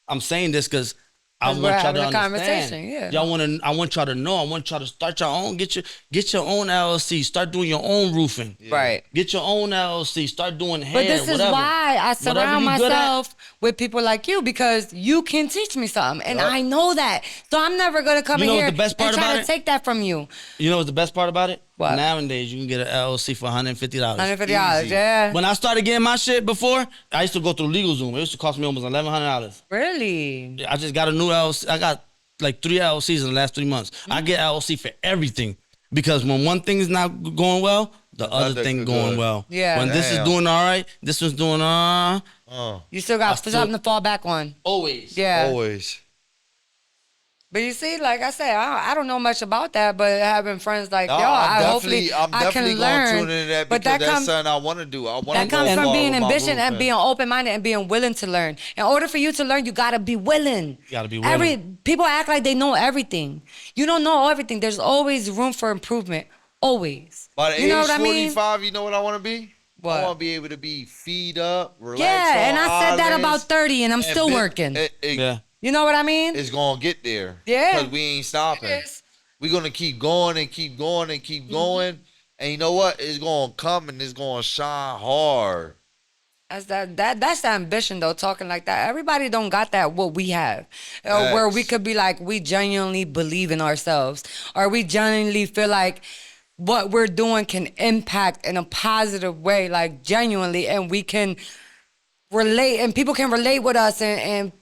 I'm saying this because I Because want we're y'all to having a understand. conversation, yeah. I want y'all to know. I want y'all to start your own. Get your own LLC. Start doing your own roofing. Right. Get your own LLC. Start doing hair. But this is whatever. why I Whatever surround you good at. myself with people like you, because you can teach me something, and Yup. I know that. So I'm never gonna come You in know here what the best part and try about to it? take that from you. You know what's the best part about it? What? Nowadays, you can get an LLC for $150. $150, Easy. yeah. When I started getting my shit before, I used to go through LegalZoom. It used to cost me almost $1,100. Really? I just got a new LLC. I got like 3 LLCs in the last 3 months. I get LLC for everything, because when one thing is not going well, the other Other thing good. going well. Yeah. When this is Damn. doing all right, this one's doing You still got something to fall back on. always. Yeah. Always. But you see, like I said, I don't know much about that, but having friends like No, y'all, I'm hopefully definitely I can gonna learn. tune into that, But because that comes that's something I want to do. I want that to comes go from far being with my ambitious and movement. being open-minded and being willing to learn. In order for you to learn, you gotta be willing. You gotta be willing. People act like they know everything. You don't know everything. There's always room for improvement. Always. By the You know age what I mean? 45, you know what I want to be? What? I want to be able to be feed up, relax. Yeah, and on I said that about islands, 30, and I'm and still been- working. Yeah. You know what I mean? It's gonna get there. Yeah. Because we ain't stopping. It is. We're gonna keep going and keep going and keep going. And you know what? It's gonna come and it's gonna shine hard. That's the ambition though, talking like that. Everybody don't got that what we have. Where we Facts. could be like, we genuinely believe in ourselves. Or we genuinely feel like what we're doing can impact in a positive way, like genuinely, and we can relate, and people can relate with us and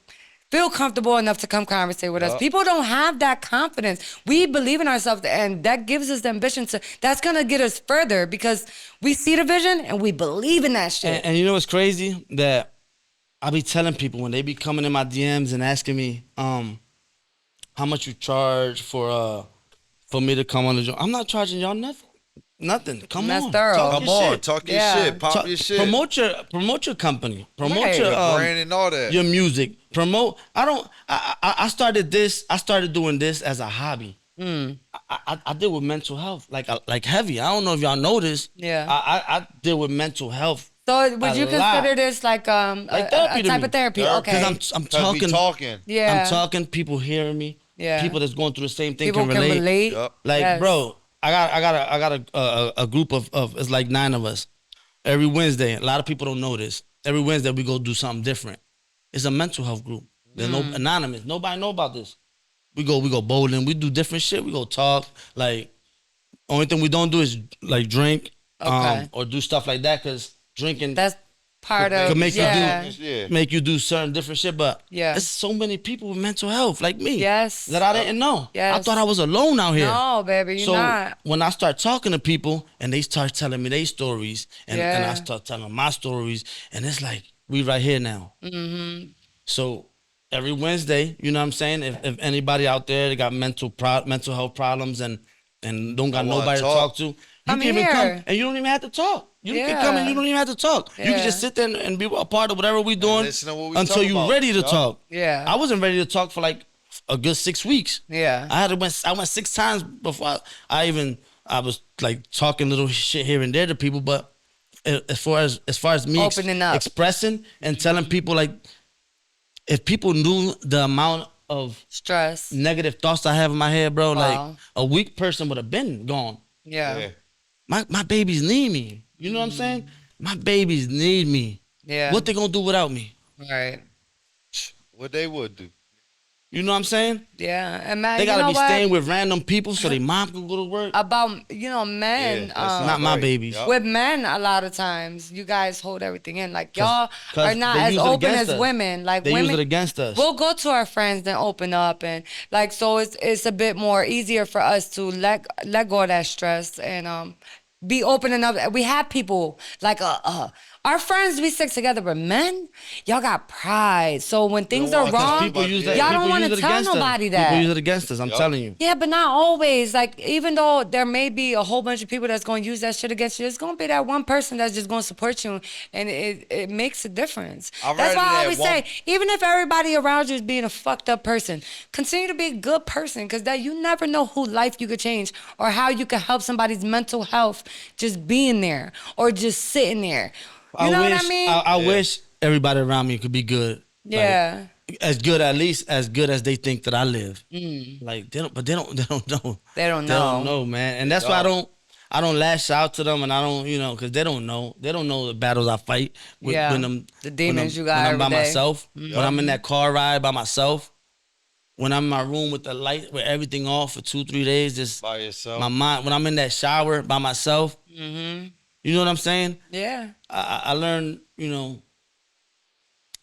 feel comfortable enough to come conversate with us. Yup. People don't have that confidence. We believe in ourselves, and that gives us the ambition that's gonna get us further, because we see the vision and we believe in that shit. And you know what's crazy? That I be telling people when they be coming in my DMs and asking me, how much you charge for me to come on the joint. I'm not charging y'all nothing. Nothing. Come That's on. thorough. Talk Come your on, shit. talk your Yeah. shit, pop your shit, Promote your company. Promote Right. your your brand and all that. your music. Promote. I started this. I started doing this as a hobby. Mm. I deal with mental health like heavy. I don't know if y'all know this. Yeah. I deal with mental health So would a you lot. consider this like Like a therapy to type me. of therapy? Therapy. Okay. because I'm 'Cause we talking. talking. Yeah. I'm talking. People hearing me. Yeah. People that's going through the same thing People can relate. Yup. Like, Yes. bro, I got a group of it's like 9 of us. Every Wednesday, a lot of people don't know this. Every Wednesday we go do something different. It's a mental health group. There's no anonymous. Nobody know about this. We go bowling. We do different shit. We go talk. Like, only thing we don't do is like drink, Okay. or do stuff like that. Cause drinking That's part of could make yeah. you do Yeah. make you do certain different shit. But Yeah. there's so many people with mental health like me. Yes. That I didn't know. I Yes. thought I was alone out here. No, baby, you're So not. when I start talking to people and they start telling me their stories and I Yeah. start telling my stories, and it's like we right here now. Mm-hmm. So every Wednesday, you know what I'm saying? If anybody out there that got mental health problems and don't got Don't wanna nobody to talk. talk to, you Come can even here. come and you don't even have to talk. You can come and you don't even have to talk. You can Yeah. just sit there and be a part of whatever we doing listen to what we until talk you're about. ready to Yup. talk. Yeah. I wasn't ready to talk for like a good 6 weeks. Yeah. I went 6 times before I was like talking little shit here and there to people, but as far as me Opening up. expressing and telling people, like, if people knew the amount of Stress. negative thoughts I have in my head, bro, Wow. like a weak person would have been gone. Yeah. Yeah. My babies need me. You know what I'm saying? My babies need me. Yeah. What they gonna do without me? Right. What they would do. You know what I'm saying? Yeah. And man, They you gotta know be what? staying with random people so their mom can go to work. About men. Yeah, that's Not my right. babies. Yup. With men, a lot of times you guys hold everything in. Like y'all 'Cause are not they as use it open against as us. women. Like They women, use it against us. we'll go to our friends and open up, and like so it's a bit more easier for us to let go of that stress and be open enough. We have people like our friends, we stick together, but men, y'all got pride. So when things don't are want to wrong, people use that- y'all people don't want use to it tell against us. nobody People that. use it against us. I'm Yup. telling you. Yeah, but not always. Like, even though there may be a whole bunch of people that's going to use that shit against you, there's going to be that one person that's just going to support you, and it makes a difference. I'd That's rather why I that always one- say, even if everybody around you is being a fucked up person, continue to be a good person, because that you never know who life you could change or how you could help somebody's mental health just being there or just sitting there. You know what I mean? I wish everybody around me could be good. Like, Yeah. as good, at least as good as they think that I live. Like they don't know. They don't They don't know. know, man. And that's why I don't lash out to them, and I don't, because they don't know. They don't know the battles I fight with Yeah. when I'm The demons you got when I'm every by day. myself. When I'm in that car ride by myself. When I'm in my room with the light, with everything off for 2-3 days, just By yourself. my mind. When I'm in that shower by myself, you know what I'm saying? Yeah. I learned,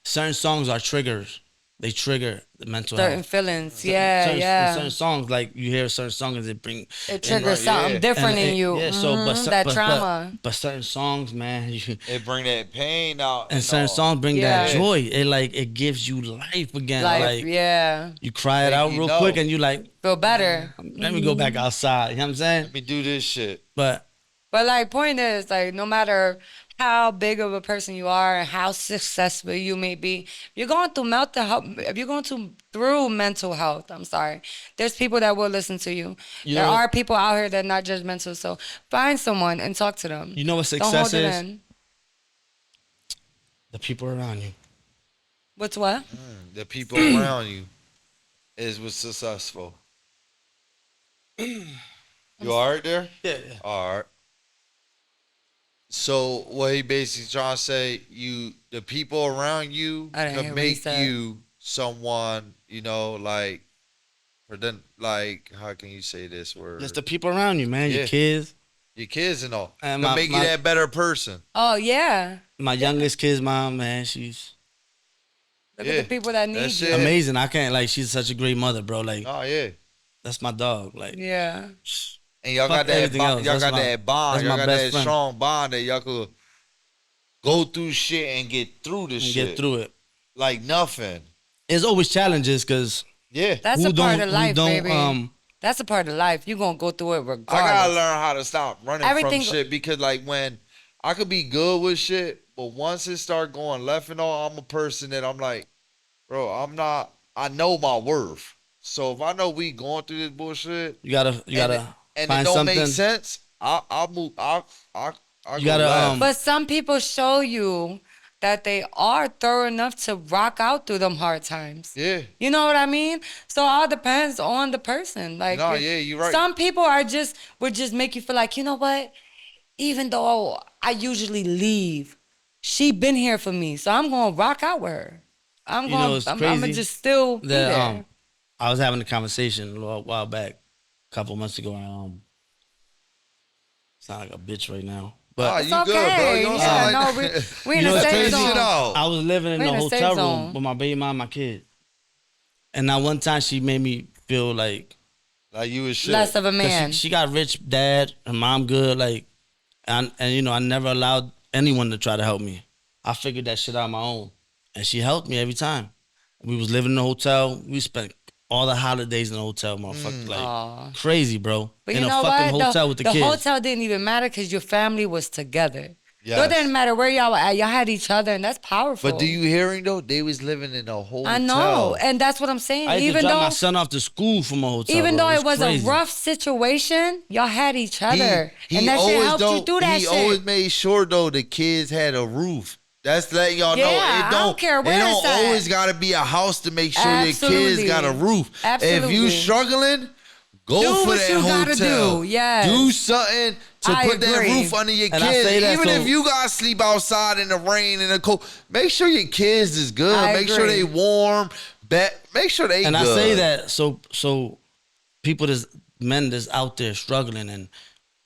certain songs are triggers. They trigger the mental Certain health. feelings. Yeah, Certain songs, like you hear certain songs that bring It triggers Right, something yeah. different in you. Yeah, so that trauma. but certain songs, man, It bring that pain out. and certain all. songs bring Yeah. that joy. It gives you life again. Like, yeah. You cry it Make out you real know. quick, and you like, Feel better. let me go back outside. You know what I'm saying? Let me do this shit. But But like, point is, like, no matter how big of a person you are and how successful you may be, if you're going through mental health, I'm sorry, there's people that will listen to you. You There know- are people out here that are not judgmental. So find someone and talk to them. you know what Don't hold success it is? in. The people around you. What's what? The people around you is what's successful. You all right there? Yeah. All right. So what he basically trying to say, the people around you I didn't hear can what he make said. you someone, like, or then, like, how can you say this word? Just the people around you, man. Your Yeah. kids. Your kids and all. And Can my- make my- you that better person. Oh, yeah. My youngest kid's mom, man, she's Look Yeah. at the people that need That's you. it. amazing. I can't, like, she's such a great mother, bro. Like, Oh yeah. that's my dog. Like, Yeah. And y'all Fuck got that everything bond, else. y'all That's got my- that bond. that's Y'all my got best that friend. strong bond that y'all could go through shit and get through this and shit. get through it. Like nothing. There's always challenges because Yeah. That's a part of life, baby. That's a part of life. You're gonna go through it regardless. I gotta learn how to stop running Everything- from shit because like when I could be good with shit, but once it start going left and all, I'm a person that I'm like, bro, I know my worth. So if I know we going through this bullshit, You gotta and find it don't something. make sense, I'll move. I You go gotta, left. But some people show you that they are thorough enough to rock out through them hard times. Yeah. You know what I mean? So it all depends on the person. Like, No, yeah, you're right. Some people would just make you feel like, you know what? Even though I usually leave, she been here for me, so I'm gonna rock out with her. I'm You know, gonna, it's I'm gonna crazy just still be that there. I was having a conversation a little while back, a couple months ago. And, sound like a bitch right now, but Ah, It's you okay. good, bro. You don't Yeah, sound no, like we in You a know, it's safe crazy. zone. I was living in We the in a safe hotel zone. room with my baby mom and my kid. And now one time she made me feel like Like you was shit. Less of a 'cause man. She got rich dad, her mom good, like, and you know I never allowed anyone to try to help me. I figured that shit out on my own, and she helped me every time. We was living in the hotel. We spent all the holidays in the hotel, motherfucker, like Aw. crazy, bro. But in you a know fucking what? hotel with the kids. hotel didn't even matter because your family was together. So Yes. it didn't matter where y'all were at. Y'all had each other, and that's powerful. But do you hearing though? They was living in a hotel. I know, and that's what I'm saying. I used Even to drop though, my son off to school from a hotel. even bro. though it was crazy. a rough situation, y'all had each other, He and that shit always helped you through that he shit. always made sure though the kids had a roof. That's letting y'all know Yeah, it I don't, don't care where it don't it's at. always gotta be a house to make sure your kids Absolutely. got a roof. If Absolutely. you struggling, go Do for what that you hotel. gotta do, yes. Do something to I put that agree. roof under your And I kids. say that Even so- if you gotta sleep outside in the rain and the cold, make sure your kids is good. I Make sure agree. they warm. Make sure they And good. I say that so people men that's out there struggling and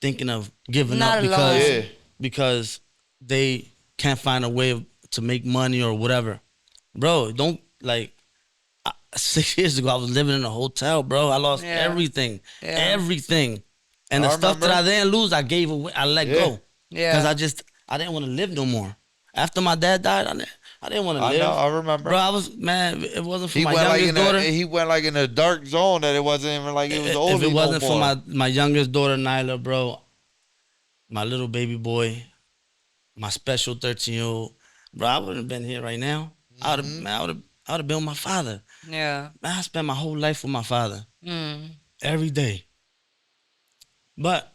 thinking of giving Not up alone. because Yeah. because they can't find a way to make money or whatever. Bro, don't 6 years ago I was living in a hotel, bro. I lost Yeah. everything. Yeah. Everything. And I the stuff that remember. I didn't lose, I gave away. I let Yeah. go. Yeah. Because I didn't want to live no more. After my dad died, I didn't want to I live. know, I remember. Bro, I was, man, it wasn't for He my went like youngest in daughter. he went like in a dark zone that it wasn't even like it was old. If it wasn't for my youngest daughter Nyla, bro, my little baby boy, my special 13-year-old, bro, I wouldn't have been here right now. I would have been with my father. Yeah. Man, I spent my whole life with my father Mm. every day. But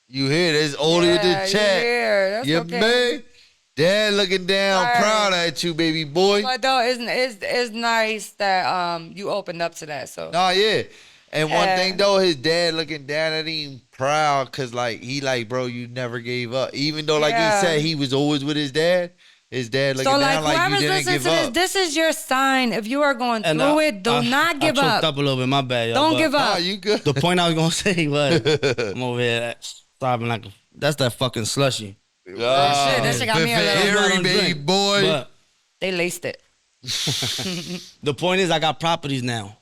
You hear this oldie with Yeah, the you chat. hear. That's Yeah, okay. man. Dad looking down, Right. proud at you, baby boy. But though, it's nice that you opened up to that. So Nah, yeah. And one Yeah. thing though, his dad looking down at him proud because like he like, bro, you never gave up. Even though like Yeah. he said he was always with his dad looking So like down like you whoever's didn't listening give to up. this is your sign. If you are going and through it, do not give I up. choked up a little bit, my bad, y'all. Don't but give Nah, up. you good. The point I was gonna say was, I'm over here stopping like that's that fucking slushy. Shit, that shit got me a Fifth little- Harry, I don't baby drink. boy. But They laced it. the point is, I got properties now.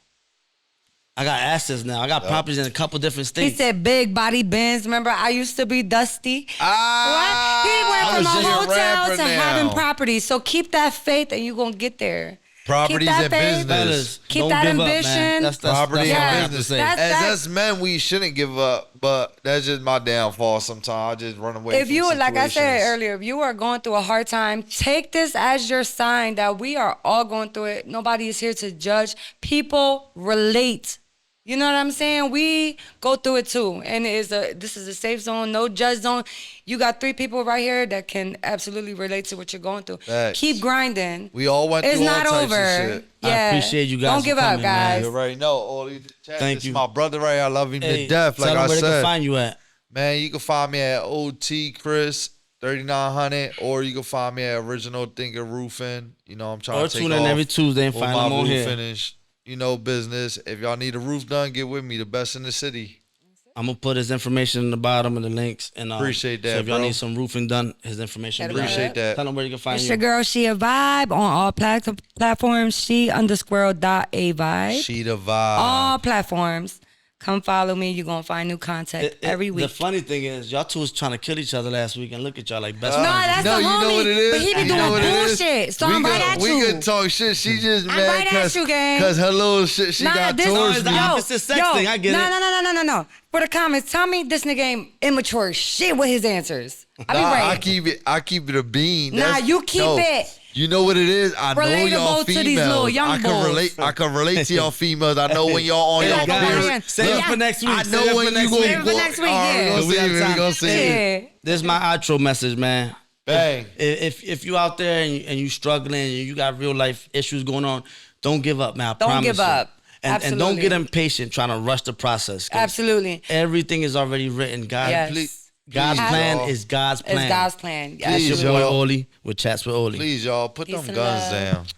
I got assets now. I got properties in a couple different He states. said big body bins. Remember, I used to be dusty. Ah, What? He went I from was a just a hotel rapper to now. having properties. So keep that faith and you're going to get there. Properties Keep that and faith. business. Fellas, Keep don't that give ambition. Up, man. That's Property all I and have to business. say. That's- As us men, we shouldn't give up, but that's just my downfall sometimes. I just run away If from you, like I said situations. earlier, if you are going through a hard time, take this as your sign that we are all going through it. Nobody is here to judge. People relate. You know what I'm saying? We go through it too. And this is a safe zone, no judge zone. You got 3 people right here that can absolutely relate to what you're going through. Facts. Keep grinding. We all went It's through all not types over. of shit. I Yeah. appreciate you guys Don't for give up, coming, man. guys. You already know. All these chat. Thank This you. is my brother right here. I love him Hey, to death. Like tell them I where they can said. find you at. Man, you can find me at OTChris 3900, or you can find me at Original Thinker Roofing. You know, I'm trying Or to take tune in off every Tuesday and with find my them on roof here. finish. You know, business. If y'all need a roof done, get with me. The best in the city. I'm gonna put his information in the bottom of the links. And Appreciate that, So if y'all bro. need some roofing done, his information. will be Appreciate there. that. Tell them where you can find It's you. your girl, She a Vibe, on all platforms. She_a vibe. She the vibe. All platforms. Come follow me. You're going to find new content every week. The funny thing is, y'all two was trying to kill each other last week, and look at y'all like best No, friends. that's No, the you homie. know what it is? But he be You doing know what it is? bullshit. So I'm right at We you. could talk shit. She just I'm mad right at you, gang. because her little shit she got this, towards it's me. the opposite sex thing, I get it. No. For the comments, tell me this nigga ain't immature as shit with his answers. I be Nah, ready. I keep it a bean. Nah, you keep it. You know what it is? I know Relatable y'all to females. these little young I can boys. relate. I can relate to y'all females. I know when y'all on Hey, y'all guys, period. save it for next week. I Save know it when for you next gonna week. Save it for next week, yeah. We We got gonna time. see it. Yeah. This is my outro message, man. Bang. If you out there and you struggling and you got real life issues going on, don't give up, man. I Don't promise give you. up. And don't Absolutely. get impatient trying to rush the process. 'cause Absolutely. Everything is already written. Yes. God's Please, plan y'all. is God's plan. It's God's plan. Yes. It's Please, your boy y'all. Oli with Chats with Oli. Please, y'all, put Peace them and guns love. down.